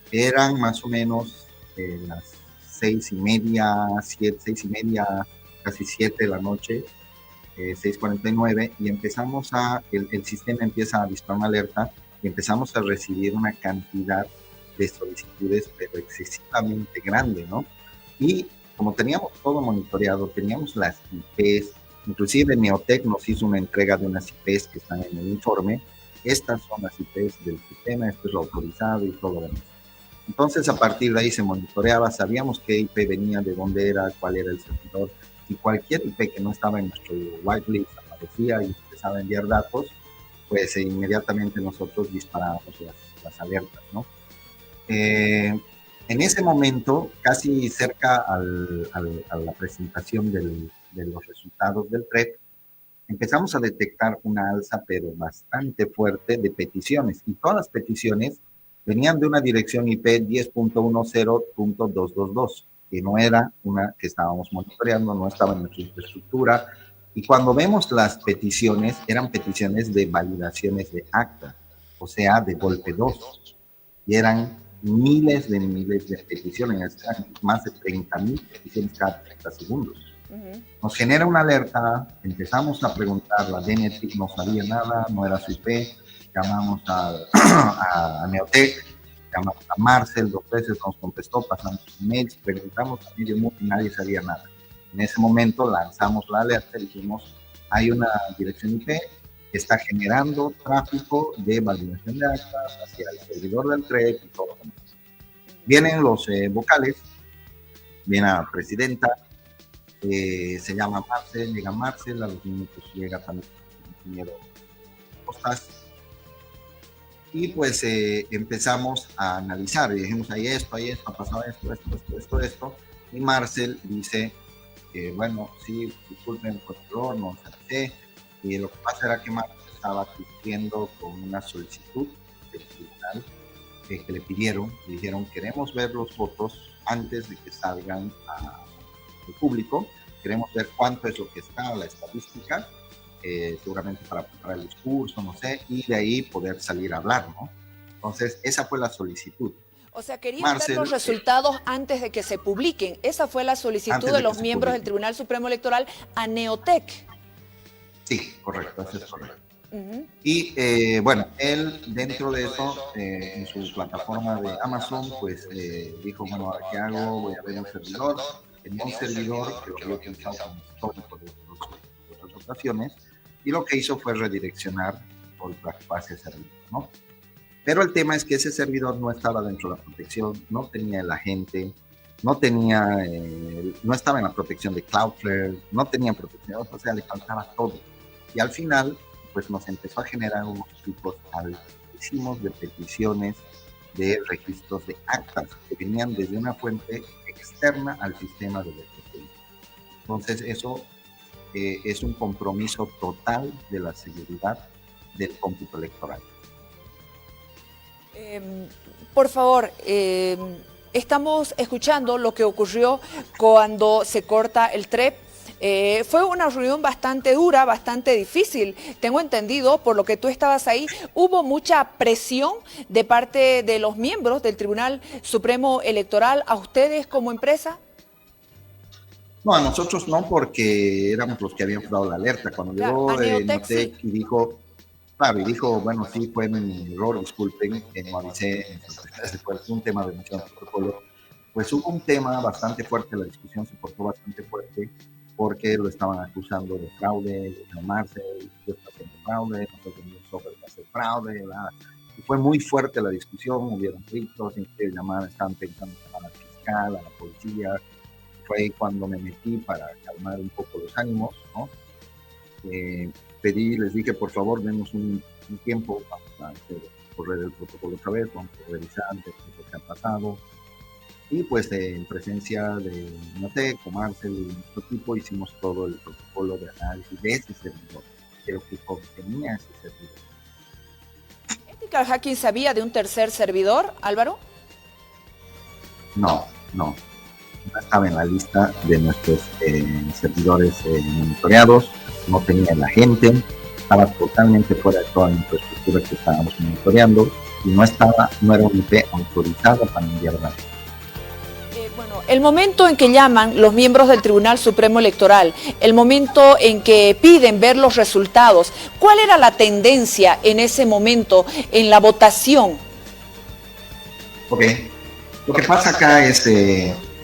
Eran más o menos las 6:30, 6:30, casi 7 de la noche, 6:49, y empezamos el sistema empieza a disparar una alerta y empezamos a recibir una cantidad de solicitudes, pero excesivamente grande, ¿no? Y como teníamos todo monitoreado, teníamos las IPs, inclusive Neotec nos hizo una entrega de unas IPs que están en el informe. Estas son las IPs del sistema, esto es lo autorizado y todo lo demás. Entonces, a partir de ahí se monitoreaba, sabíamos qué IP venía, de dónde era, cuál era el servidor, y cualquier IP que no estaba en nuestro whitelist aparecía y empezaba a enviar datos, pues inmediatamente nosotros disparábamos las alertas, ¿no? En ese momento, casi cerca a la presentación de los resultados del TREP, empezamos a detectar una alza, pero bastante fuerte, de peticiones. Y todas las peticiones venían de una dirección IP 10.10.222, que no era una que estábamos monitoreando, no estaba en nuestra infraestructura. Y cuando vemos las peticiones, eran peticiones de validaciones de acta, o sea, de golpe 2. Y eran miles de peticiones, eran más de 30,000 peticiones cada 30 segundos. Nos genera una alerta, empezamos a preguntar, la DNT no sabía nada, no era su IP, llamamos a Neotec, llamamos a Marcel 2 veces, nos contestó, pasamos emails, preguntamos a medio mundo y nadie sabía nada. En ese momento lanzamos la alerta y dijimos, hay una dirección IP que está generando tráfico de validación de actas hacia el servidor del TREP y todo lo demás. Vienen los vocales, viene la presidenta, se llama Marcel, llega Marcel, a los minutos llega también el ingeniero Costas, y pues empezamos a analizar, y dijimos, hay esto, ha pasado esto, y Marcel dice, bueno, sí, disculpen por el error, no sé, y lo que pasa era que Marcel estaba cumpliendo con una solicitud del tribunal que le pidieron, le dijeron, queremos ver los votos antes de que salgan al público, queremos ver cuánto es lo que está, la estadística, seguramente para preparar el discurso, no sé, y de ahí poder salir a hablar, ¿no? Entonces, esa fue la solicitud. O sea, querían Marcel, ver los resultados antes de que se publiquen. Esa fue la solicitud de los miembros del Tribunal Supremo Electoral a Neotec. Sí, correcto, eso es correcto. Y bueno, él dentro de eso, en su plataforma de Amazon, pues dijo, bueno, ¿ahora qué hago? Voy a ver un servidor. Tenía un servidor que lo había utilizado como histórico de otras ocasiones, y lo que hizo fue redireccionar por hacia ese servidor, ¿no? Pero el tema es que ese servidor no estaba dentro de la protección, no tenía el agente, no estaba en la protección de Cloudflare, no tenía protección, o sea, le faltaba todo. Y al final, pues nos empezó a generar unos picos altísimos de peticiones de registros de actas que venían desde una fuente externa al sistema de electricidad. Entonces, eso es un compromiso total de la seguridad del cómputo electoral. Por favor, estamos escuchando lo que ocurrió cuando se corta el TREP. Fue una reunión bastante dura, bastante difícil. Tengo entendido, por lo que tú estabas ahí, hubo mucha presión de parte de los miembros del Tribunal Supremo Electoral a ustedes como empresa. No, a nosotros no, porque éramos los que habíamos dado la alerta. Cuando llegó Neotec y dijo, claro, y dijo, bueno, sí, fue mi error, disculpen, no avisé, fue un tema de mucho protocolo. Pues hubo un tema bastante fuerte, la discusión se portó bastante fuerte, porque lo estaban acusando de fraude, de llamarse, yo estaba haciendo fraude, nosotros venimos software va a ser fraude, ¿verdad? Y fue muy fuerte la discusión, hubieron gritos, estaban pensando llamar al fiscal, a la policía. Fue ahí cuando me metí para calmar un poco los ánimos, ¿no? Les dije, por favor, denos un tiempo, vamos a correr el protocolo otra vez, vamos a revisar qué es lo que ha pasado. Y pues en presencia de Nate, con Marcel y nuestro equipo, hicimos todo el protocolo de análisis de ese servidor, creo que contenía ese servidor. ¿Ethical Hacking sabía de un tercer servidor, Álvaro? No estaba en la lista de nuestros servidores monitoreados, no tenía la gente, estaba totalmente fuera de toda la infraestructura que estábamos monitoreando y no era un IP autorizado para enviar datos. Bueno, el momento en que llaman los miembros del Tribunal Supremo Electoral, el momento en que piden ver los resultados, ¿cuál era la tendencia en ese momento en la votación? Ok, lo que pasa acá es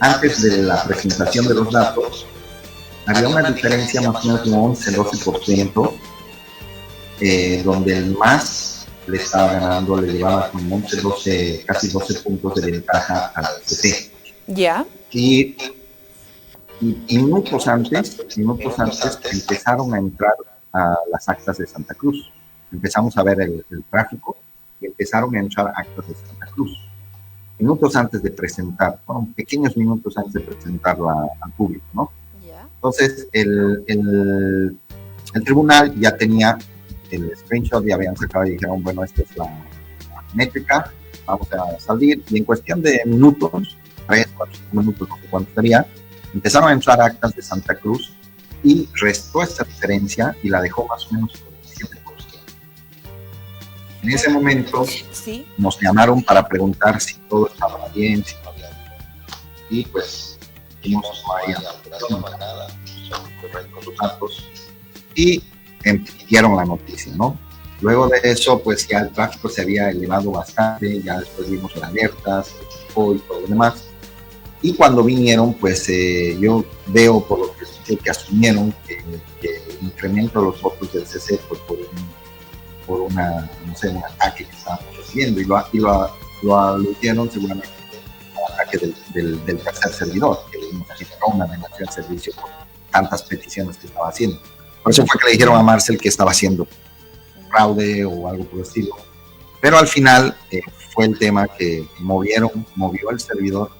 antes de la presentación de los datos, había una diferencia más o menos de 11-12%, donde el MAS le estaba ganando, le llevaba como 11, casi 12 puntos de ventaja al CC. Ya. Y minutos antes empezaron a entrar a las actas de Santa Cruz. Empezamos a ver el tráfico y empezaron a entrar actas de Santa Cruz. Minutos antes de presentar, bueno, pequeños minutos antes de presentarla al público, ¿no? Yeah. Entonces, el tribunal ya tenía el screenshot, ya habían sacado y dijeron, bueno, esta es la métrica, vamos a salir, y en cuestión de minutos, 3, 4, 5 minutos, no sé cuánto sería, empezaron a entrar actas de Santa Cruz y restó esta diferencia y la dejó más o menos por el 7%. En ese momento ¿sí? Nos llamaron para preguntar si todo estaba bien, si no había nada. Y pues dijimos no había nada, son correctos los datos y emitieron la noticia, ¿no? Luego de eso, pues ya el tráfico se había elevado bastante, ya después vimos las alertas, y todo lo demás. Y cuando vinieron, pues yo veo por lo que asumieron que el incremento de los votos del CC fue por un ataque que estábamos recibiendo y lo aludieron seguramente al ataque del tercer servidor, que nos generó una denegación de servicio por tantas peticiones que estaba haciendo. Por eso fue que le dijeron a Marcel que estaba haciendo fraude o algo por el estilo. Pero al final fue el tema que movió el servidor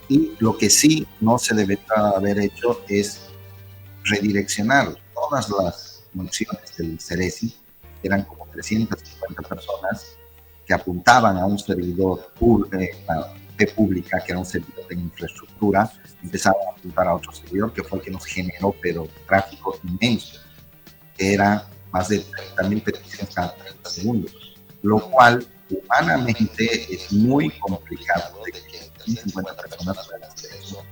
y lo que sí no se debería haber hecho es redireccionar todas las funciones del Ceresi, que eran como 350 personas que apuntaban a un servidor pública, que era un servidor de infraestructura, empezaban a apuntar a otro servidor que fue el que nos generó, pero tráfico inmenso, que era más de 30,000 peticiones cada 30 segundos, lo cual humanamente es muy complicado de que 50 personas puedan hacer eso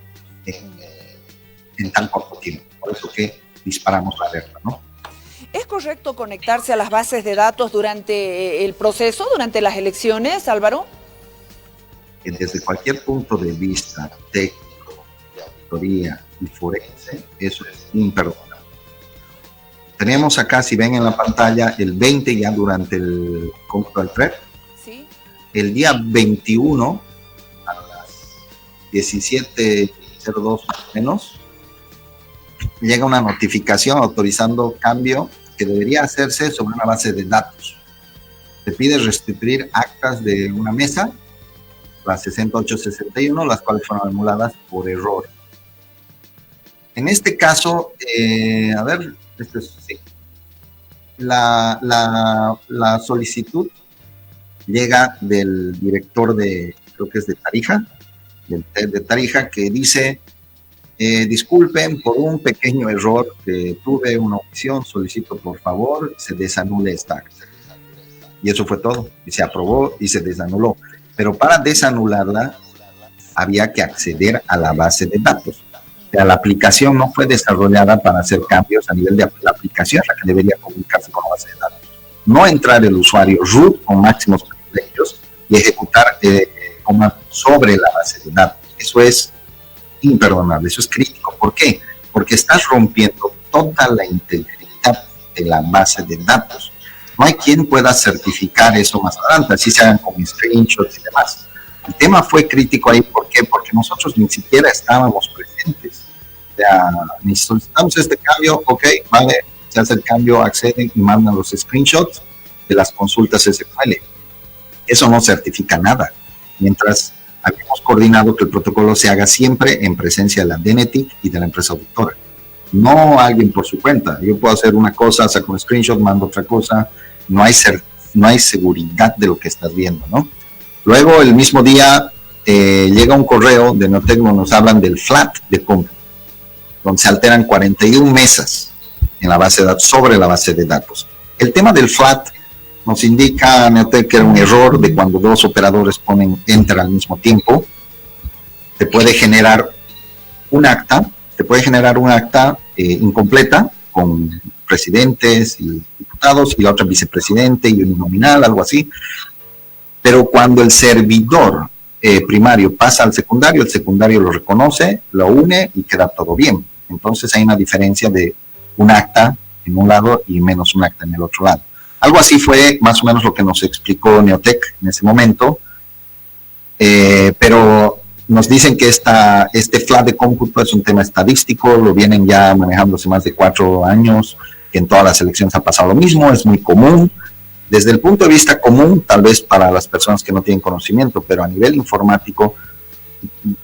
en tan corto tiempo. Por eso que disparamos la alerta, ¿no? ¿Es correcto conectarse a las bases de datos durante el proceso, durante las elecciones, Álvaro? Desde cualquier punto de vista técnico, de auditoría y forense, eso es imperdonable. Tenemos acá, si ven en la pantalla, el 20 ya durante el cómputo del PREP. Sí. El día 21, a las 17:02 más o menos, llega una notificación autorizando cambio que debería hacerse sobre una base de datos. Se pide restituir actas de una mesa, las 6861, las cuales fueron anuladas por error. En este caso, sí. La solicitud llega del director creo que es de Tarija, de Tarija, que dice: disculpen por un pequeño error que tuve, una omisión, solicito por favor se desanule esta acta. Y eso fue todo, y se aprobó y se desanuló. Pero para desanularla había que acceder a la base de datos. O sea, la aplicación no fue desarrollada para hacer cambios a nivel de la aplicación, la que debería comunicarse con la base de datos. No entrar el usuario root con máximos privilegios y ejecutar sobre la base de datos. Eso es imperdonable, eso es crítico. ¿Por qué? Porque estás rompiendo toda la integridad de la base de datos. no hay quien pueda certificar eso más adelante, así se hagan con screenshots y demás. El tema fue crítico ahí, ¿por qué? Porque nosotros ni siquiera estábamos presentes. O sea, ni solicitamos este cambio, ok, vale, se hace el cambio, acceden y mandan los screenshots de las consultas SQL. Eso no certifica nada. Mientras habíamos coordinado que el protocolo se haga siempre en presencia de la DNETIC y de la empresa auditora. No alguien por su cuenta. Yo puedo hacer una cosa, saco un screenshot, mando otra cosa. No hay seguridad de lo que estás viendo, ¿no? Luego, el mismo día, llega un correo de Neotec donde nos hablan del flat de cómputo, donde se alteran 41 mesas en la base de datos, sobre la base de datos. El tema del flat nos indica Neotec que era un error de cuando dos operadores ponen enter al mismo tiempo. Te puede generar un acta, incompleta con presidentes y diputados y la otra vicepresidente y un nominal, algo así. Pero cuando el servidor primario pasa al secundario, el secundario lo reconoce, lo une y queda todo bien. Entonces hay una diferencia de un acta en un lado y menos un acta en el otro lado. Algo así fue más o menos lo que nos explicó Neotec en ese momento, pero nos dicen que este flat de cómputo es un tema estadístico, lo vienen ya manejando hace más de 4 años, que en todas las elecciones ha pasado lo mismo, es muy común. Desde el punto de vista común, tal vez para las personas que no tienen conocimiento, pero a nivel informático,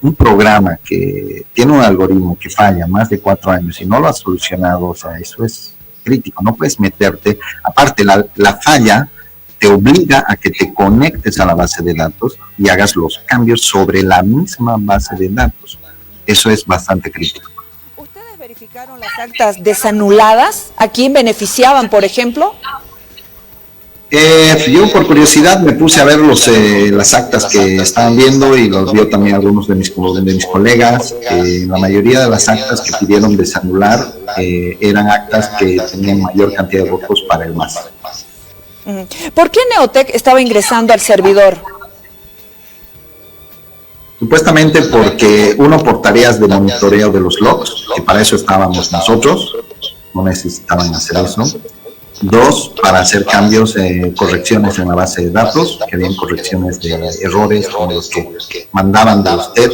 un programa que tiene un algoritmo que falla más de 4 años y no lo ha solucionado, o sea, eso es crítico, no puedes meterte. Aparte, la falla te obliga a que te conectes a la base de datos y hagas los cambios sobre la misma base de datos. Eso es bastante crítico. ¿Ustedes verificaron las actas desanuladas? ¿A quién beneficiaban, por ejemplo? Yo por curiosidad me puse a ver las actas que estaban viendo y los vio también algunos de mis colegas. La mayoría de las actas que pidieron desanular eran actas que tenían mayor cantidad de votos para el MAS. ¿Por qué Neotec estaba ingresando al servidor? Supuestamente porque uno, por tareas de monitoreo de los logs, que para eso estábamos nosotros, no necesitaban hacer eso. 2, para hacer cambios, correcciones en la base de datos, que habían correcciones de errores como los que mandaban de usted.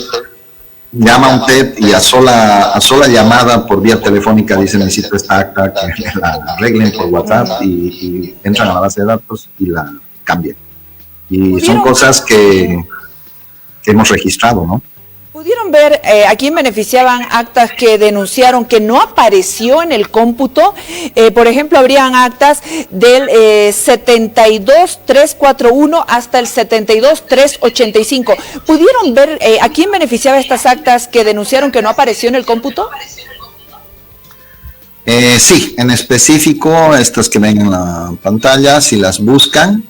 Llama a un TED y a sola llamada por vía telefónica dice necesito esta acta, que la arreglen por WhatsApp y entran a la base de datos y la cambian. Y son cosas que hemos registrado, ¿no? ¿Pudieron ver a quién beneficiaban actas que denunciaron que no apareció en el cómputo? Por ejemplo, habrían actas del 72341 hasta el 72385. ¿Pudieron ver a quién beneficiaba estas actas que denunciaron que no apareció en el cómputo? Sí, en específico, estas que ven en la pantalla, si las buscan,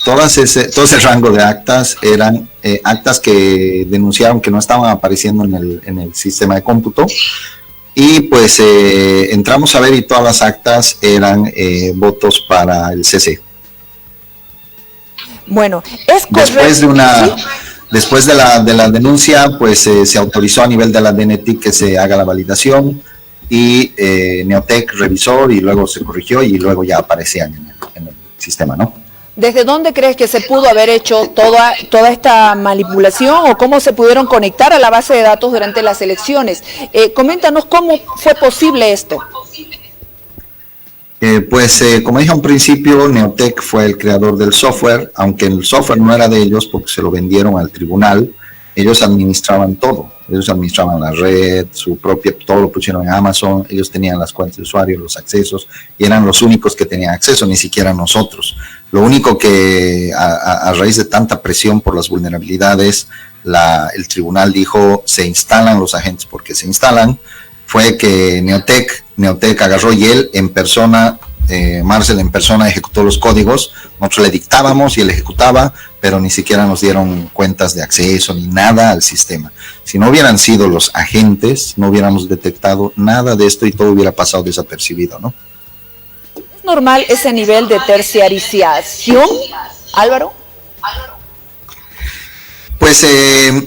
todo ese rango de actas eran actas que denunciaron que no estaban apareciendo en el sistema de cómputo, y pues entramos a ver y todas las actas eran votos para el CC. Bueno, es correcto. Después de la denuncia, pues se autorizó a nivel de la DNETIC que se haga la validación y Neotec revisó y luego se corrigió y luego ya aparecían en el sistema, ¿no? ¿Desde dónde crees que se pudo haber hecho toda esta manipulación o cómo se pudieron conectar a la base de datos durante las elecciones? Coméntanos cómo fue posible esto. Como dije a un principio, Neotec fue el creador del software, aunque el software no era de ellos porque se lo vendieron al tribunal. Ellos administraban todo, ellos administraban la red, todo lo pusieron en Amazon, ellos tenían las cuentas de usuario, los accesos, y eran los únicos que tenían acceso, ni siquiera nosotros. Lo único que a raíz de tanta presión por las vulnerabilidades, el tribunal dijo, se instalan los agentes porque se instalan, fue que Neotec agarró y él en persona, Marcel en persona ejecutó los códigos, nosotros le dictábamos y él ejecutaba, pero ni siquiera nos dieron cuentas de acceso ni nada al sistema. Si no hubieran sido los agentes, no hubiéramos detectado nada de esto y todo hubiera pasado desapercibido, ¿no? ¿Es normal ese nivel de terciarización, Álvaro? Pues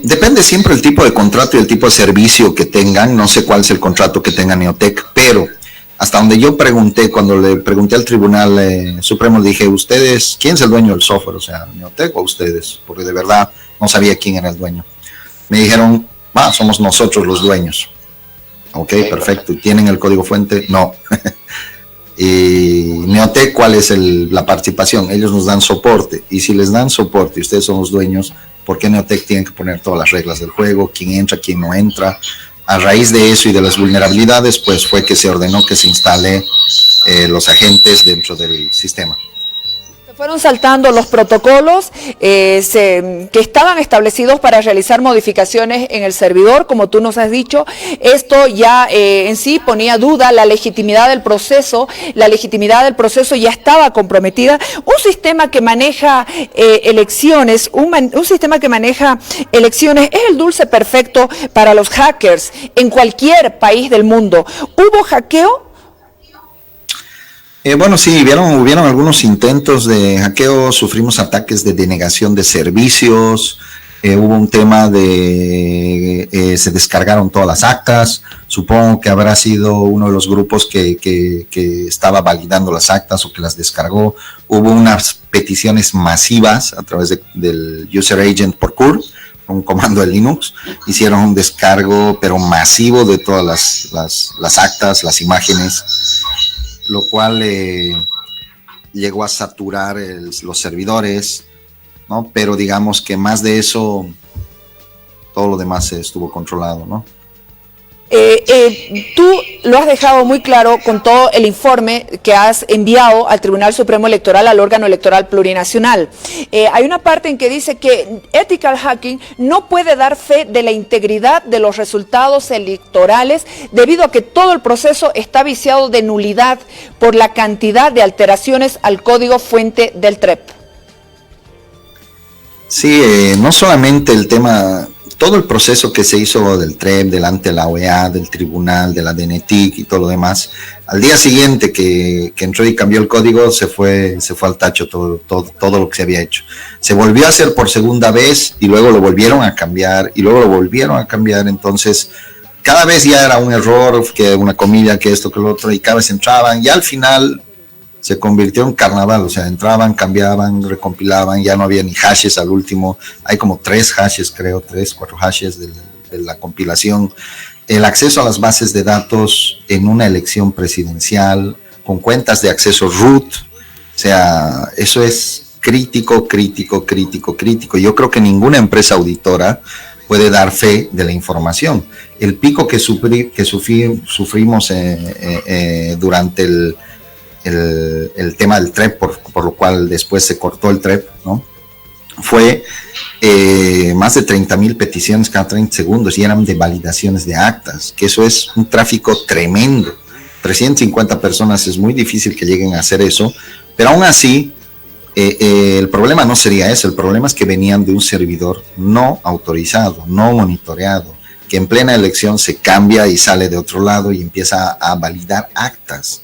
depende siempre el tipo de contrato y el tipo de servicio que tengan. No sé cuál es el contrato que tenga Neotec, pero hasta donde yo pregunté, cuando le pregunté al Tribunal Supremo, le dije, ¿ustedes, quién es el dueño del software? O sea, Neotec o ustedes, porque de verdad no sabía quién era el dueño. Me dijeron, somos nosotros los dueños. Ok, perfecto. ¿Y tienen el código fuente? No. Y Neotec, ¿cuál es la participación? Ellos nos dan soporte, y si les dan soporte y ustedes son los dueños, ¿por qué Neotec tiene que poner todas las reglas del juego? ¿Quién entra, quién no entra? A raíz de eso y de las vulnerabilidades, pues fue que se ordenó que se instale los agentes dentro del sistema. Fueron saltando los protocolos que estaban establecidos para realizar modificaciones en el servidor, como tú nos has dicho. Esto ya en sí ponía duda la legitimidad del proceso. La legitimidad del proceso ya estaba comprometida. Un sistema que maneja elecciones, un sistema que maneja elecciones es el dulce perfecto para los hackers en cualquier país del mundo. ¿Hubo hackeo? Bueno, sí, hubieron algunos intentos de hackeo, sufrimos ataques de denegación de servicios, hubo un tema de, se descargaron todas las actas, supongo que habrá sido uno de los grupos que estaba validando las actas o que las descargó. Hubo unas peticiones masivas a través del User Agent por CUR, un comando de Linux, hicieron un descargo pero masivo de todas las actas, las imágenes, lo cual llegó a saturar los servidores, ¿no? Pero digamos que más de eso, todo lo demás estuvo controlado, ¿no? Tú lo has dejado muy claro con todo el informe que has enviado al Tribunal Supremo Electoral, al órgano electoral plurinacional. Hay una parte en que dice que Ethical Hacking no puede dar fe de la integridad de los resultados electorales debido a que todo el proceso está viciado de nulidad por la cantidad de alteraciones al código fuente del TREP. Sí, no solamente el tema, todo el proceso que se hizo del TREP delante de la OEA, del tribunal, de la DNTIC y todo lo demás, al día siguiente que entró y cambió el código, se fue al tacho todo lo que se había hecho. Se volvió a hacer por segunda vez y luego lo volvieron a cambiar y luego lo volvieron a cambiar. Entonces, cada vez ya era un error, que una comilla, que esto, que lo otro, y cada vez entraban y al final se convirtió en carnaval. O sea, entraban, cambiaban, recompilaban, ya no había ni hashes al último, hay como 3 hashes, creo, 3, 4 hashes de la compilación. El acceso a las bases de datos en una elección presidencial, con cuentas de acceso root, o sea, eso es crítico. Yo creo que ninguna empresa auditora puede dar fe de la información. El pico que sufrimos durante el tema del TREP, por lo cual después se cortó el TREP, ¿no? Fue más de 30,000 peticiones cada 30 segundos y eran de validaciones de actas, que eso es un tráfico tremendo. 350 personas es muy difícil que lleguen a hacer eso, pero aún así el problema no sería eso, el problema es que venían de un servidor no autorizado, no monitoreado, que en plena elección se cambia y sale de otro lado y empieza a validar actas.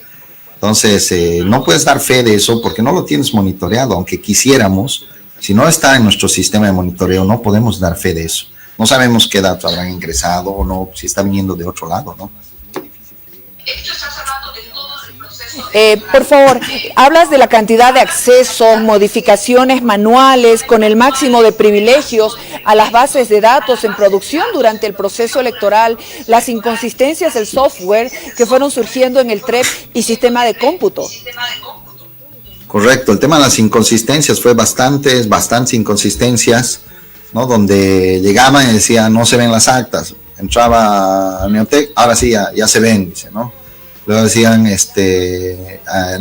Entonces, no puedes dar fe de eso porque no lo tienes monitoreado, aunque quisiéramos. Si no está en nuestro sistema de monitoreo, no podemos dar fe de eso. No sabemos qué datos habrán ingresado o no, si está viniendo de otro lado, ¿no? Por favor, hablas de la cantidad de accesos, modificaciones manuales con el máximo de privilegios a las bases de datos en producción durante el proceso electoral, las inconsistencias del software que fueron surgiendo en el TREP y sistema de cómputo. Correcto, el tema de las inconsistencias fue bastantes inconsistencias, ¿no? Donde llegaban y decían, no se ven las actas. Entraba a Neotec, ahora sí, ya se ven, dice, ¿no? Luego decían,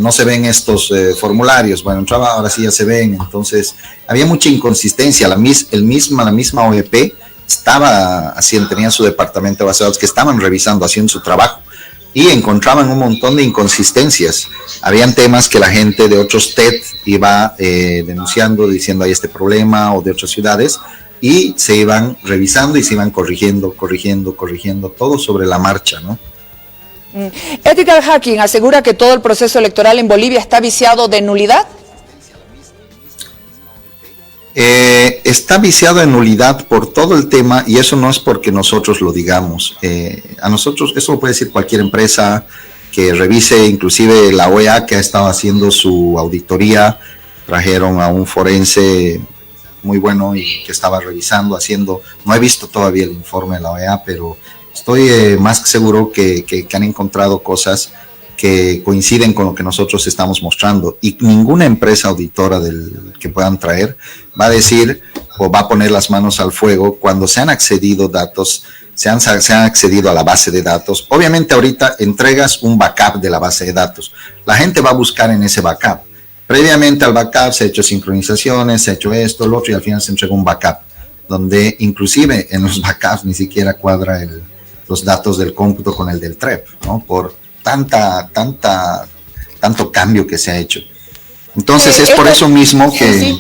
no se ven estos formularios. Bueno, entraba, ahora sí ya se ven. Entonces, había mucha inconsistencia. La misma OEP estaba haciendo, tenía su departamento de base de datos que estaban revisando, haciendo su trabajo, y encontraban un montón de inconsistencias. Habían temas que la gente de otros TED iba denunciando, diciendo hay este problema, o de otras ciudades, y se iban revisando y se iban corrigiendo, todo sobre la marcha, ¿no? Ethical Hacking asegura que todo el proceso electoral en Bolivia está viciado de nulidad. Está viciado en nulidad por todo el tema, y eso no es porque nosotros lo digamos. A nosotros, eso lo puede decir cualquier empresa que revise inclusive la OEA, que ha estado haciendo su auditoría. Trajeron a un forense muy bueno y que estaba revisando, haciendo, no he visto todavía el informe de la OEA, pero estoy más que seguro que han encontrado cosas que coinciden con lo que nosotros estamos mostrando, y ninguna empresa auditora que puedan traer va a decir o va a poner las manos al fuego cuando se han accedido datos, se han accedido a la base de datos. Obviamente ahorita entregas un backup de la base de datos, la gente va a buscar en ese backup. Previamente al backup se ha hecho sincronizaciones, se ha hecho esto, lo otro, y al final se entrega un backup, donde inclusive en los backups ni siquiera cuadra los datos del cómputo con el del TREP, ¿no? Por tanto cambio que se ha hecho. Entonces es por eso mismo que,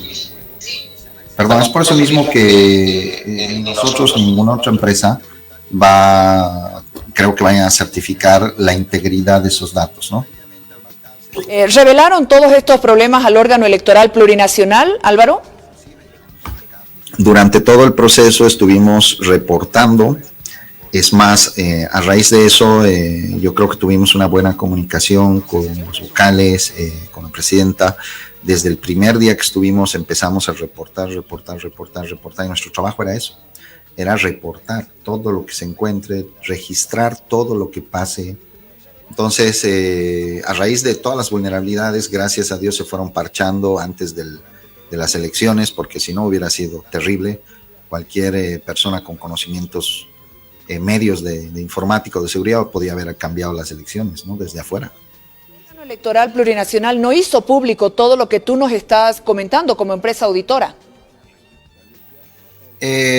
perdón, es por eso mismo que nosotros, ninguna otra empresa creo que vayan a certificar la integridad de esos datos, ¿no? ¿Revelaron todos estos problemas al órgano electoral plurinacional, Álvaro? Durante todo el proceso estuvimos reportando. Es más, a raíz de eso, yo creo que tuvimos una buena comunicación con los vocales, con la presidenta. Desde el primer día que estuvimos empezamos a reportar, y nuestro trabajo era eso, era reportar todo lo que se encuentre, registrar todo lo que pase. Entonces, a raíz de todas las vulnerabilidades, gracias a Dios se fueron parchando antes de las elecciones, porque si no hubiera sido terrible. Cualquier persona con conocimientos medios de informática o de seguridad podía haber cambiado las elecciones, ¿no? Desde afuera. El órgano electoral plurinacional no hizo público todo lo que tú nos estás comentando como empresa auditora.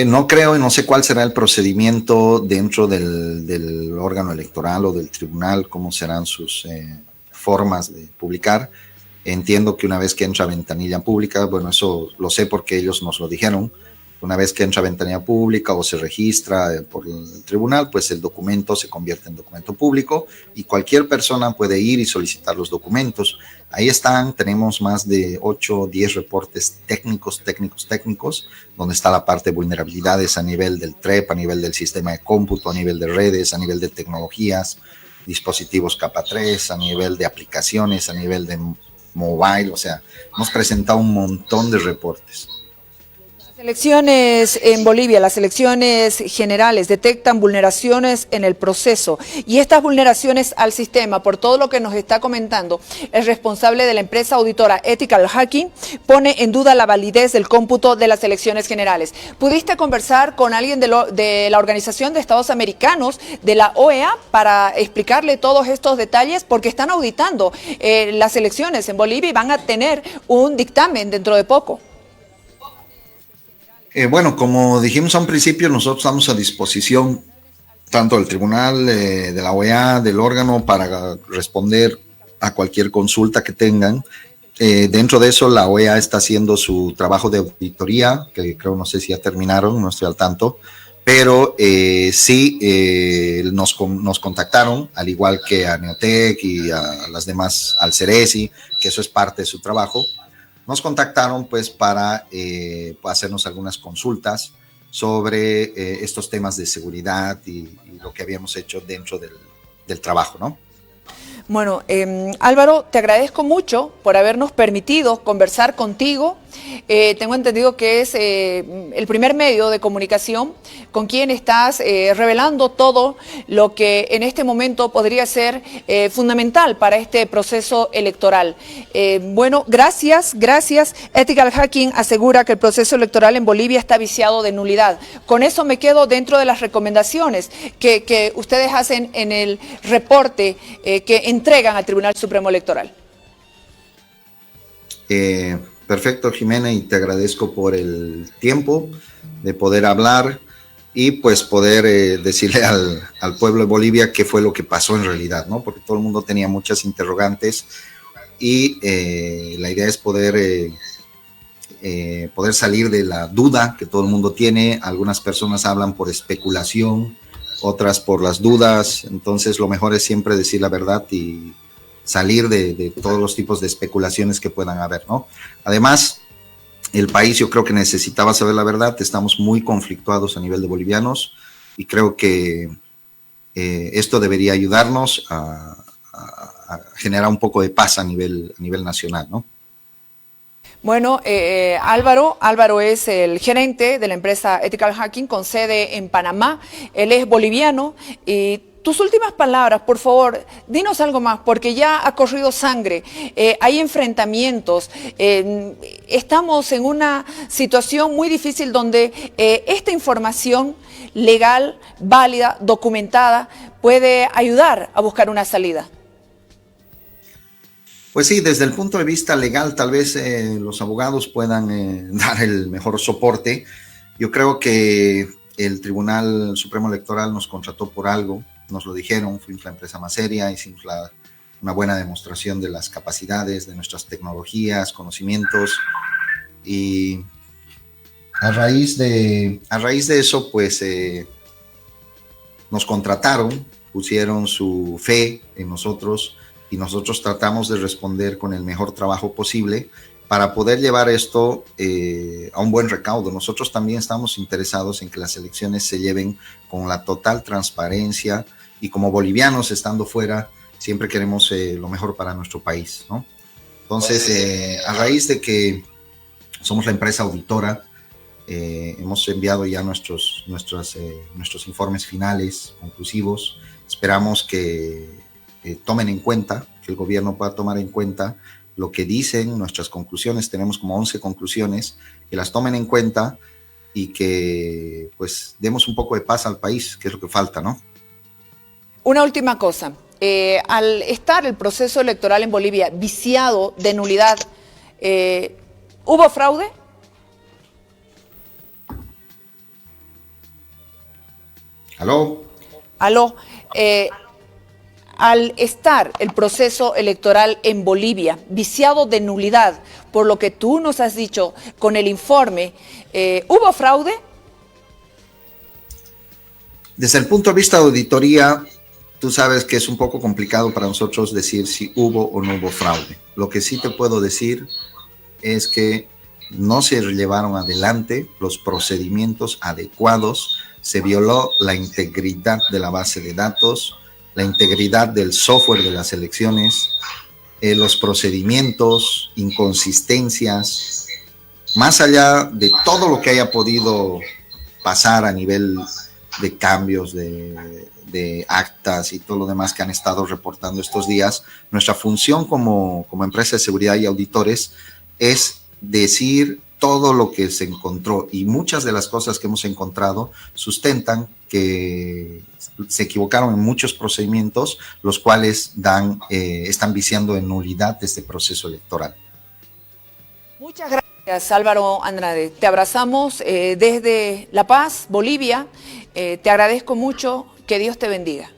No creo y no sé cuál será el procedimiento dentro del órgano electoral o del tribunal, cómo serán sus formas de publicar. Entiendo que una vez que entra a ventanilla pública, bueno, eso lo sé porque ellos nos lo dijeron. Una vez que entra a ventanilla pública o se registra por el tribunal, pues el documento se convierte en documento público y cualquier persona puede ir y solicitar los documentos. Ahí están, tenemos más de 8 o 10 reportes técnicos, donde está la parte de vulnerabilidades a nivel del TREP, a nivel del sistema de cómputo, a nivel de redes, a nivel de tecnologías, dispositivos capa 3, a nivel de aplicaciones, a nivel de mobile. O sea, hemos presentado un montón de reportes. Las elecciones en Bolivia, las elecciones generales, detectan vulneraciones en el proceso, y estas vulneraciones al sistema, por todo lo que nos está comentando, el responsable de la empresa auditora Ethical Hacking pone en duda la validez del cómputo de las elecciones generales. ¿Pudiste conversar con alguien de la Organización de Estados Americanos, de la OEA, para explicarle todos estos detalles? Porque están auditando las elecciones en Bolivia y van a tener un dictamen dentro de poco. Bueno, como dijimos a un principio, nosotros estamos a disposición tanto del tribunal, de la OEA, del órgano, para responder a cualquier consulta que tengan. Dentro de eso, la OEA está haciendo su trabajo de auditoría, que creo, no sé si ya terminaron, no estoy al tanto, pero sí nos contactaron, al igual que a Neotec y a las demás, al Ceresi, que eso es parte de su trabajo. Nos contactaron pues para hacernos algunas consultas sobre estos temas de seguridad y lo que habíamos hecho dentro del trabajo, ¿no? Bueno, Álvaro, te agradezco mucho por habernos permitido conversar contigo. Tengo entendido que es el primer medio de comunicación con quien estás revelando todo lo que en este momento podría ser fundamental para este proceso electoral. Bueno, gracias. Ethical Hacking asegura que el proceso electoral en Bolivia está viciado de nulidad. Con eso me quedo dentro de las recomendaciones que ustedes hacen en el reporte que entregan al Tribunal Supremo Electoral. Perfecto, Jimena, y te agradezco por el tiempo de poder hablar y pues poder decirle al pueblo de Bolivia qué fue lo que pasó en realidad, ¿no? Porque todo el mundo tenía muchas interrogantes y la idea es poder salir de la duda que todo el mundo tiene. Algunas personas hablan por especulación, otras por las dudas. Entonces lo mejor es siempre decir la verdad y salir de todos los tipos de especulaciones que puedan haber, ¿no? Además, el país yo creo que necesitaba saber la verdad. Estamos muy conflictuados a nivel de bolivianos y creo que esto debería ayudarnos a a generar un poco de paz a nivel nacional, ¿no? Bueno, Álvaro es el gerente de la empresa Ethical Hacking con sede en Panamá. Él es boliviano y tus últimas palabras, por favor, dinos algo más, porque ya ha corrido sangre, hay enfrentamientos, estamos en una situación muy difícil donde esta información legal, válida, documentada, puede ayudar a buscar una salida. Pues sí, desde el punto de vista legal, tal vez los abogados puedan dar el mejor soporte. Yo creo que el Tribunal Supremo Electoral nos contrató por algo, nos lo dijeron, fuimos la empresa más seria, hicimos una buena demostración de las capacidades, de nuestras tecnologías, conocimientos, y a raíz de eso, pues nos contrataron, pusieron su fe en nosotros, y nosotros tratamos de responder con el mejor trabajo posible para poder llevar esto a un buen recaudo. Nosotros también estamos interesados en que las elecciones se lleven con la total transparencia, y como bolivianos estando fuera, siempre queremos lo mejor para nuestro país, ¿no? Entonces, a raíz de que somos la empresa auditora, hemos enviado ya nuestros informes finales, conclusivos. Esperamos que tomen en cuenta, que el gobierno pueda tomar en cuenta lo que dicen nuestras conclusiones. Tenemos como 11 conclusiones, que las tomen en cuenta y que pues demos un poco de paz al país, que es lo que falta, ¿no? Una última cosa, al estar el proceso electoral en Bolivia viciado de nulidad, ¿hubo fraude? ¿Aló? Aló. Al estar el proceso electoral en Bolivia viciado de nulidad, por lo que tú nos has dicho con el informe, ¿hubo fraude? Desde el punto de vista de auditoría, tú sabes que es un poco complicado para nosotros decir si hubo o no hubo fraude. Lo que sí te puedo decir es que no se llevaron adelante los procedimientos adecuados, se violó la integridad de la base de datos, la integridad del software de las elecciones, los procedimientos, inconsistencias, más allá de todo lo que haya podido pasar a nivel de cambios de actas y todo lo demás que han estado reportando estos días. Nuestra función como empresa de seguridad y auditores es decir todo lo que se encontró, y muchas de las cosas que hemos encontrado sustentan que se equivocaron en muchos procedimientos, los cuales están viciando en nulidad este proceso electoral. Muchas gracias, Álvaro Andrade. Te abrazamos desde La Paz, Bolivia. Te agradezco mucho. Que Dios te bendiga.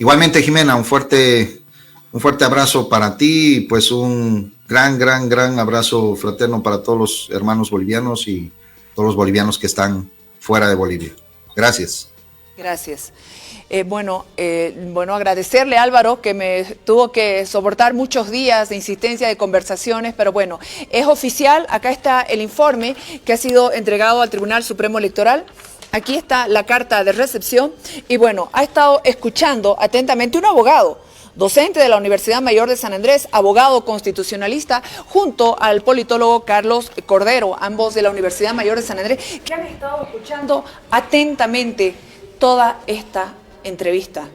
Igualmente, Jimena, un fuerte abrazo para ti, y pues un gran abrazo fraterno para todos los hermanos bolivianos y todos los bolivianos que están fuera de Bolivia. Gracias. Gracias. Bueno, agradecerle a Álvaro, que me tuvo que soportar muchos días de insistencia, de conversaciones, pero bueno, es oficial. Acá está el informe que ha sido entregado al Tribunal Supremo Electoral. Aquí está la carta de recepción y bueno, ha estado escuchando atentamente un abogado, docente de la Universidad Mayor de San Andrés, abogado constitucionalista, junto al politólogo Carlos Cordero, ambos de la Universidad Mayor de San Andrés, que han estado escuchando atentamente toda esta entrevista.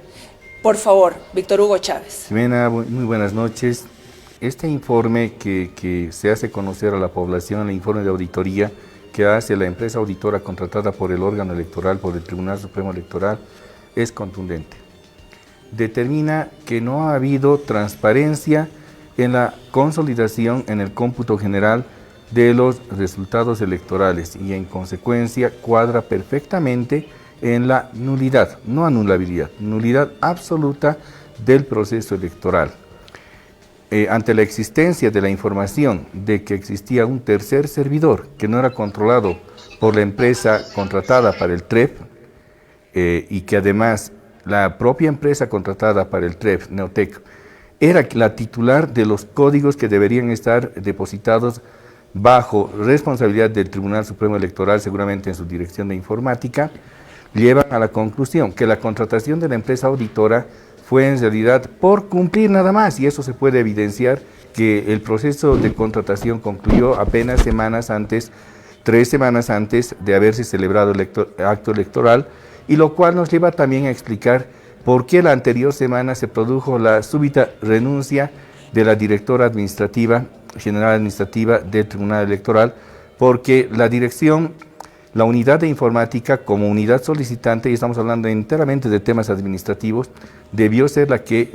Por favor, Víctor Hugo Chávez. Jimena, muy buenas noches. Este informe que se hace conocer a la población, el informe de auditoría que hace la empresa auditora contratada por el órgano electoral, por el Tribunal Supremo Electoral, es contundente. Determina que no ha habido transparencia en la consolidación en el cómputo general de los resultados electorales y en consecuencia cuadra perfectamente en la nulidad, no anulabilidad, nulidad absoluta del proceso electoral. Ante la existencia de la información de que existía un tercer servidor que no era controlado por la empresa contratada para el TREP y que además la propia empresa contratada para el TREP, Neotec, era la titular de los códigos que deberían estar depositados bajo responsabilidad del Tribunal Supremo Electoral, seguramente en su dirección de informática, llevan a la conclusión que la contratación de la empresa auditora fue en realidad por cumplir nada más, y eso se puede evidenciar que el proceso de contratación concluyó apenas 3 semanas antes de haberse celebrado el acto electoral, y lo cual nos lleva también a explicar por qué la anterior semana se produjo la súbita renuncia de la directora general administrativa del Tribunal Electoral, porque la dirección, la unidad de informática como unidad solicitante, y estamos hablando enteramente de temas administrativos, debió ser la que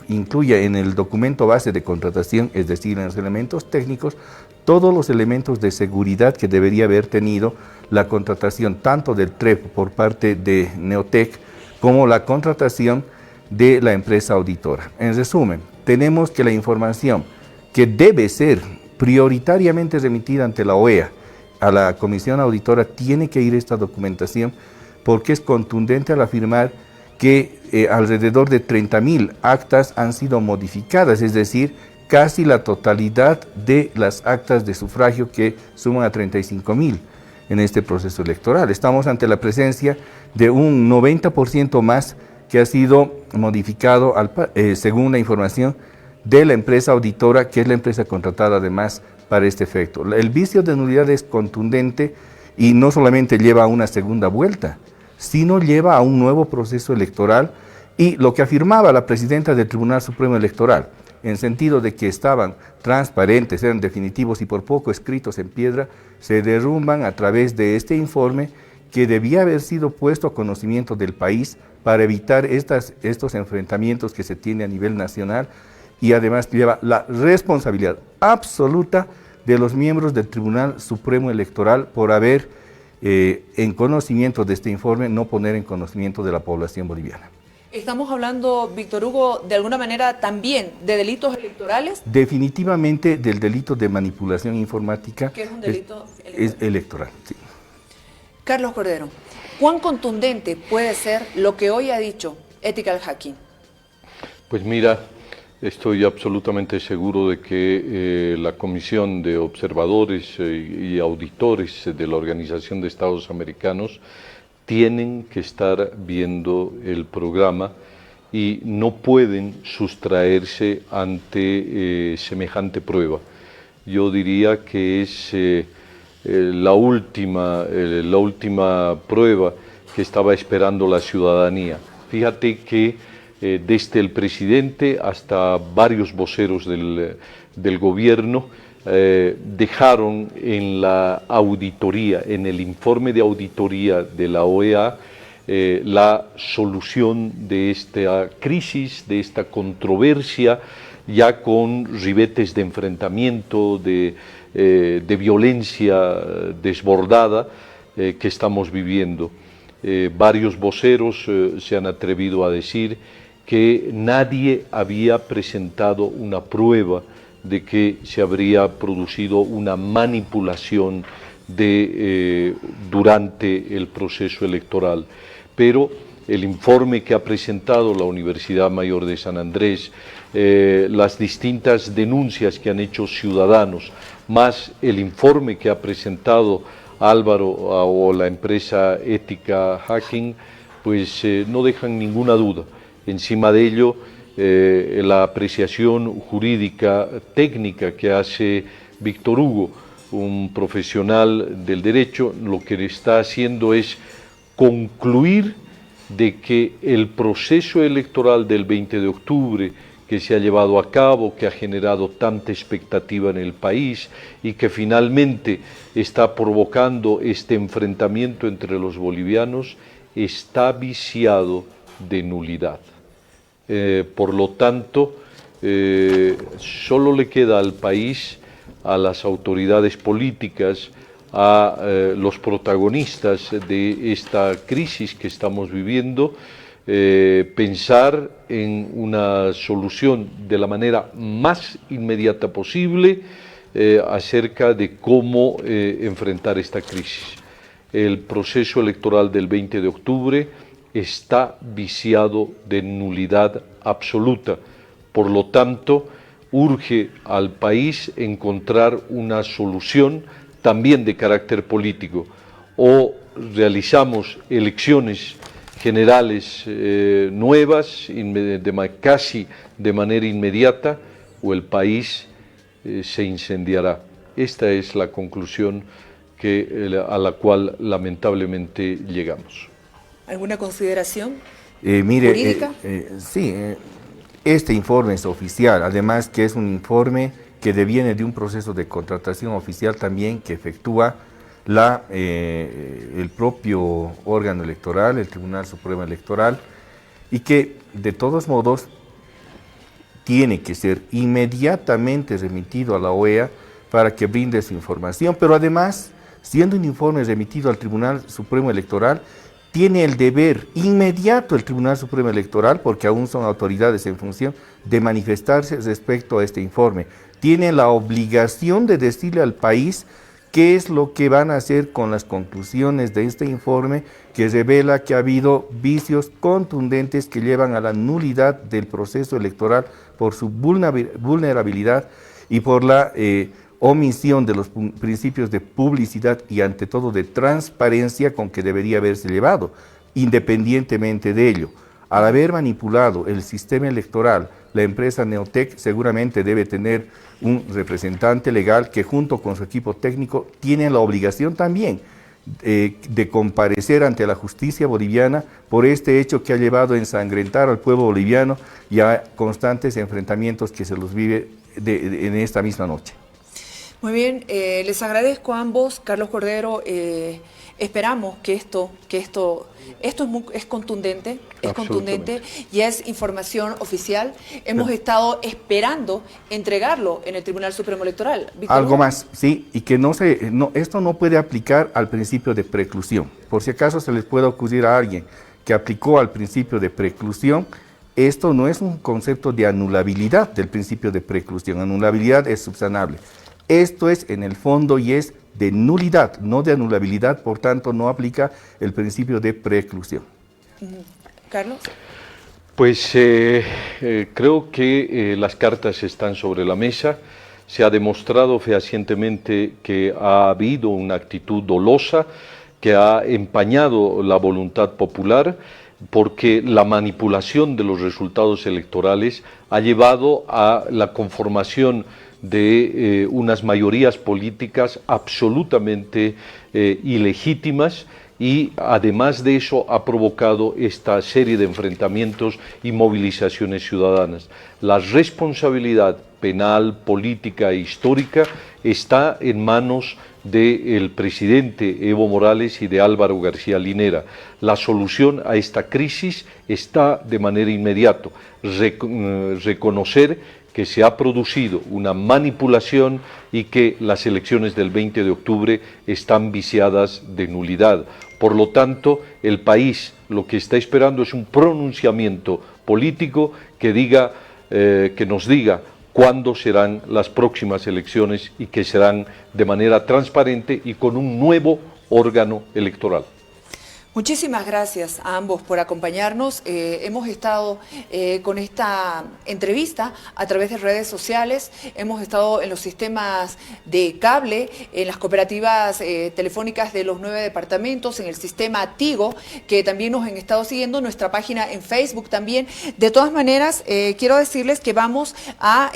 incluya en el documento base de contratación, es decir, en los elementos técnicos, todos los elementos de seguridad que debería haber tenido la contratación tanto del TREP por parte de Neotec como la contratación de la empresa auditora. En resumen, tenemos que la información que debe ser prioritariamente remitida ante la OEA a la Comisión Auditora tiene que ir esta documentación, porque es contundente al afirmar que alrededor de 30.000 actas han sido modificadas, es decir, casi la totalidad de las actas de sufragio, que suman a 35.000 en este proceso electoral. Estamos ante la presencia de un 90% más que ha sido modificado según la información de la empresa auditora, que es la empresa contratada además para este efecto. El vicio de nulidad es contundente y no solamente lleva a una segunda vuelta, sino lleva a un nuevo proceso electoral, y lo que afirmaba la presidenta del Tribunal Supremo Electoral, en sentido de que estaban transparentes, eran definitivos y por poco escritos en piedra, se derrumban a través de este informe que debía haber sido puesto a conocimiento del país para evitar estos enfrentamientos que se tiene a nivel nacional, y además lleva la responsabilidad absoluta de los miembros del Tribunal Supremo Electoral por haber, en conocimiento de este informe, no poner en conocimiento de la población boliviana. Estamos hablando, Víctor Hugo, de alguna manera también de delitos electorales. Definitivamente del delito de manipulación informática. ¿Qué es un delito electoral? Es electoral, sí. Carlos Cordero, ¿cuán contundente puede ser lo que hoy ha dicho Ethical Hacking? Pues mira, estoy absolutamente seguro de que la Comisión de Observadores y Auditores de la Organización de Estados Americanos tienen que estar viendo el programa y no pueden sustraerse ante semejante prueba. Yo diría que es la última prueba que estaba esperando la ciudadanía. Fíjate que desde el presidente hasta varios voceros del gobierno dejaron en la auditoría, en el informe de auditoría de la OEA, la solución de esta crisis, de esta controversia, ya con ribetes de enfrentamiento, de violencia desbordada que estamos viviendo. Varios voceros se han atrevido a decir que nadie había presentado una prueba de que se habría producido una manipulación durante el proceso electoral. Pero el informe que ha presentado la Universidad Mayor de San Andrés, las distintas denuncias que han hecho ciudadanos, más el informe que ha presentado Álvaro o la empresa Ethical Hacking, pues no dejan ninguna duda. Encima de ello, la apreciación jurídica técnica que hace Víctor Hugo, un profesional del derecho, lo que está haciendo es concluir de que el proceso electoral del 20 de octubre que se ha llevado a cabo, que ha generado tanta expectativa en el país y que finalmente está provocando este enfrentamiento entre los bolivianos, está viciado de nulidad. Por lo tanto, solo le queda al país, a las autoridades políticas, a los protagonistas de esta crisis que estamos viviendo, pensar en una solución de la manera más inmediata posible acerca de cómo enfrentar esta crisis. El proceso electoral del 20 de octubre está viciado de nulidad absoluta. Por lo tanto, urge al país encontrar una solución también de carácter político. O realizamos elecciones generales nuevas, casi de manera inmediata, o el país se incendiará. Esta es la conclusión a la cual lamentablemente llegamos. ¿Alguna consideración jurídica? Sí, este informe es oficial, además que es un informe que deviene de un proceso de contratación oficial también que efectúa el propio órgano electoral, el Tribunal Supremo Electoral, y que de todos modos tiene que ser inmediatamente remitido a la OEA para que brinde su información, pero además, siendo un informe remitido al Tribunal Supremo Electoral, tiene el deber inmediato el Tribunal Supremo Electoral, porque aún son autoridades en función, de manifestarse respecto a este informe. Tiene la obligación de decirle al país qué es lo que van a hacer con las conclusiones de este informe, que revela que ha habido vicios contundentes que llevan a la nulidad del proceso electoral por su vulnerabilidad y por la omisión de los principios de publicidad y ante todo de transparencia con que debería haberse llevado. Independientemente de ello, al haber manipulado el sistema electoral, la empresa Neotec seguramente debe tener un representante legal que junto con su equipo técnico tiene la obligación también de comparecer ante la justicia boliviana por este hecho que ha llevado a ensangrentar al pueblo boliviano y a constantes enfrentamientos que se los vive en esta misma noche. Muy bien, les agradezco a ambos, Carlos Cordero. Esperamos que esto es contundente, y es información oficial. Hemos estado esperando entregarlo en el Tribunal Supremo Electoral. ¿Víctor Algo Hugo? más, sí, y que esto no puede aplicar al principio de preclusión. Por si acaso se les puede ocurrir a alguien que aplicó al principio de preclusión, esto no es un concepto de anulabilidad del principio de preclusión. Anulabilidad es subsanable. Esto es en el fondo y es de nulidad, no de anulabilidad, por tanto no aplica el principio de preclusión. Carlos. Pues creo que las cartas están sobre la mesa. Se ha demostrado fehacientemente que ha habido una actitud dolosa que ha empañado la voluntad popular, porque la manipulación de los resultados electorales ha llevado a la conformación de unas mayorías políticas absolutamente ilegítimas, y además de eso ha provocado esta serie de enfrentamientos y movilizaciones ciudadanas. La responsabilidad penal, política e histórica está en manos del presidente Evo Morales y de Álvaro García Linera. La solución a esta crisis está de manera inmediata. Reconocer que se ha producido una manipulación y que las elecciones del 20 de octubre están viciadas de nulidad. Por lo tanto, el país lo que está esperando es un pronunciamiento político que nos diga cuándo serán las próximas elecciones y que serán de manera transparente y con un nuevo órgano electoral. Muchísimas gracias a ambos por acompañarnos. Hemos estado con esta entrevista a través de redes sociales, hemos estado en los sistemas de cable, en las cooperativas telefónicas de los 9 departamentos, en el sistema Tigo, que también nos han estado siguiendo, nuestra página en Facebook también. De todas maneras, quiero decirles que vamos a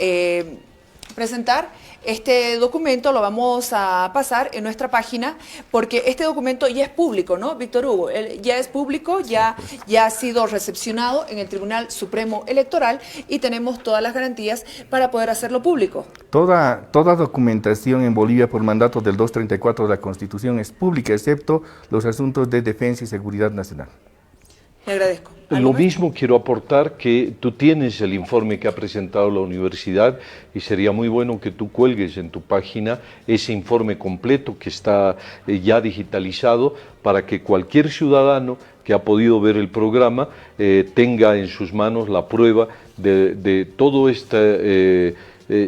presentar este documento, lo vamos a pasar en nuestra página, porque este documento ya es público, ¿no, Víctor Hugo? Ya es público, ya ha sido recepcionado en el Tribunal Supremo Electoral y tenemos todas las garantías para poder hacerlo público. Toda documentación en Bolivia por mandato del 234 de la Constitución es pública, excepto los asuntos de defensa y seguridad nacional. Le agradezco. Lo mismo quiero aportar, que tú tienes el informe que ha presentado la universidad y sería muy bueno que tú cuelgues en tu página ese informe completo que está ya digitalizado, para que cualquier ciudadano que ha podido ver el programa tenga en sus manos la prueba de todo este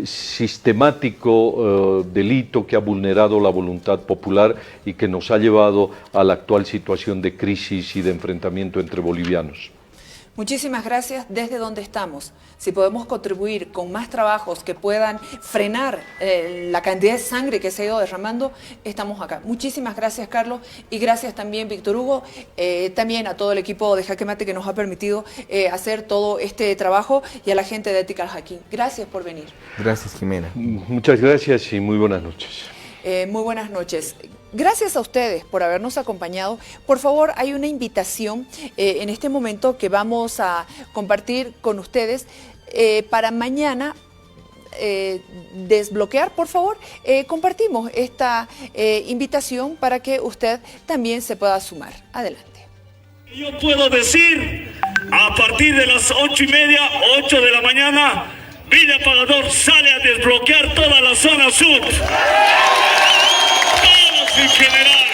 sistemático delito que ha vulnerado la voluntad popular y que nos ha llevado a la actual situación de crisis y de enfrentamiento entre bolivianos. Muchísimas gracias desde donde estamos. Si podemos contribuir con más trabajos que puedan frenar la cantidad de sangre que se ha ido derramando, estamos acá. Muchísimas gracias, Carlos, y gracias también, Víctor Hugo, también a todo el equipo de Jaque Mate que nos ha permitido hacer todo este trabajo, y a la gente de Ethical Hacking. Gracias por venir. Gracias, Jimena. Muchas gracias y muy buenas noches. Muy buenas noches. Gracias a ustedes por habernos acompañado. Por favor, hay una invitación en este momento que vamos a compartir con ustedes para mañana. Desbloquear, por favor, compartimos esta invitación para que usted también se pueda sumar. Adelante. Yo puedo decir, a partir de las 8:30, 8 de la mañana, Villa Pagador sale a desbloquear toda la zona sur. Todos en general.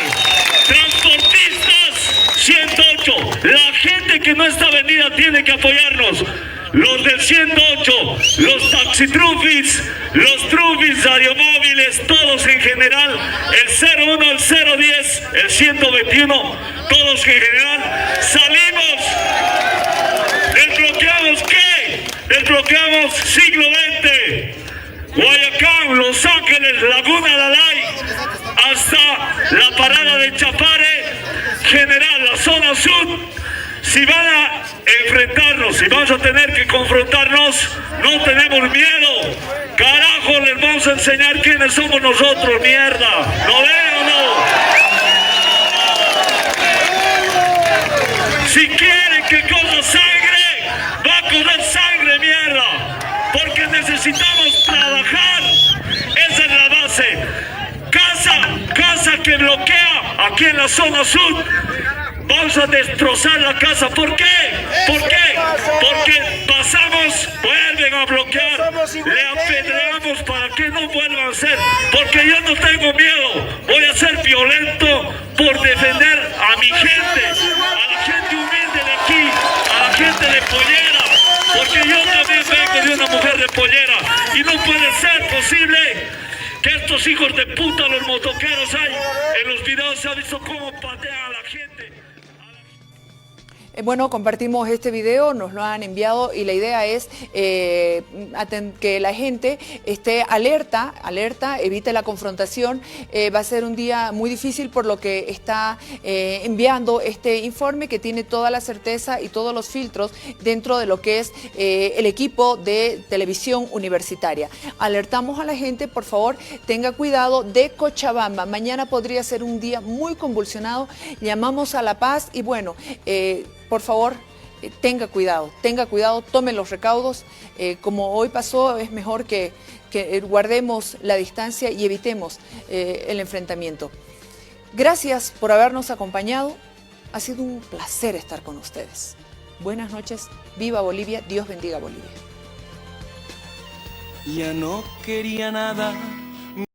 Transportistas, 108. La gente que no está vendida tiene que apoyarnos. Los del 108, los taxitrufis, los trufis, radiomóviles, todos en general, el 01, el 010, el 121, todos en general, salimos, desbloqueamos ¿qué? Desbloqueamos siglo XX, Guayacán, Los Ángeles, Laguna Dalai, hasta la parada de Chapare, general, la zona sur. Si van a enfrentarnos, si vamos a tener que confrontarnos, no tenemos miedo. Carajo, les vamos a enseñar quiénes somos nosotros, mierda. ¿Lo ven o no? Si quieren que corra sangre, va a correr sangre, mierda. Porque necesitamos trabajar. Esa es la base. Casa que bloquea aquí en la zona sur. Vamos a destrozar la casa. ¿Por qué? ¿Por qué? Porque pasamos, vuelven a bloquear, le apedreamos para que no vuelvan a hacer. Porque yo no tengo miedo. Voy a ser violento por defender a mi gente, a la gente humilde de aquí, a la gente de Pollera. Porque yo también vengo de una mujer de Pollera. Y no puede ser posible que estos hijos de puta, los motoqueros, hay en los videos se ha visto cómo patean a la gente. Bueno, compartimos este video, nos lo han enviado y la idea es que la gente esté alerta, evite la confrontación. Va a ser un día muy difícil por lo que está enviando este informe que tiene toda la certeza y todos los filtros dentro de lo que es el equipo de televisión universitaria. Alertamos a la gente, por favor, tenga cuidado de Cochabamba. Mañana podría ser un día muy convulsionado. Llamamos a la paz y bueno, por favor, tenga cuidado, tome los recaudos. Como hoy pasó, es mejor que guardemos la distancia y evitemos el enfrentamiento. Gracias por habernos acompañado. Ha sido un placer estar con ustedes. Buenas noches, viva Bolivia, Dios bendiga Bolivia. Ya no quería nada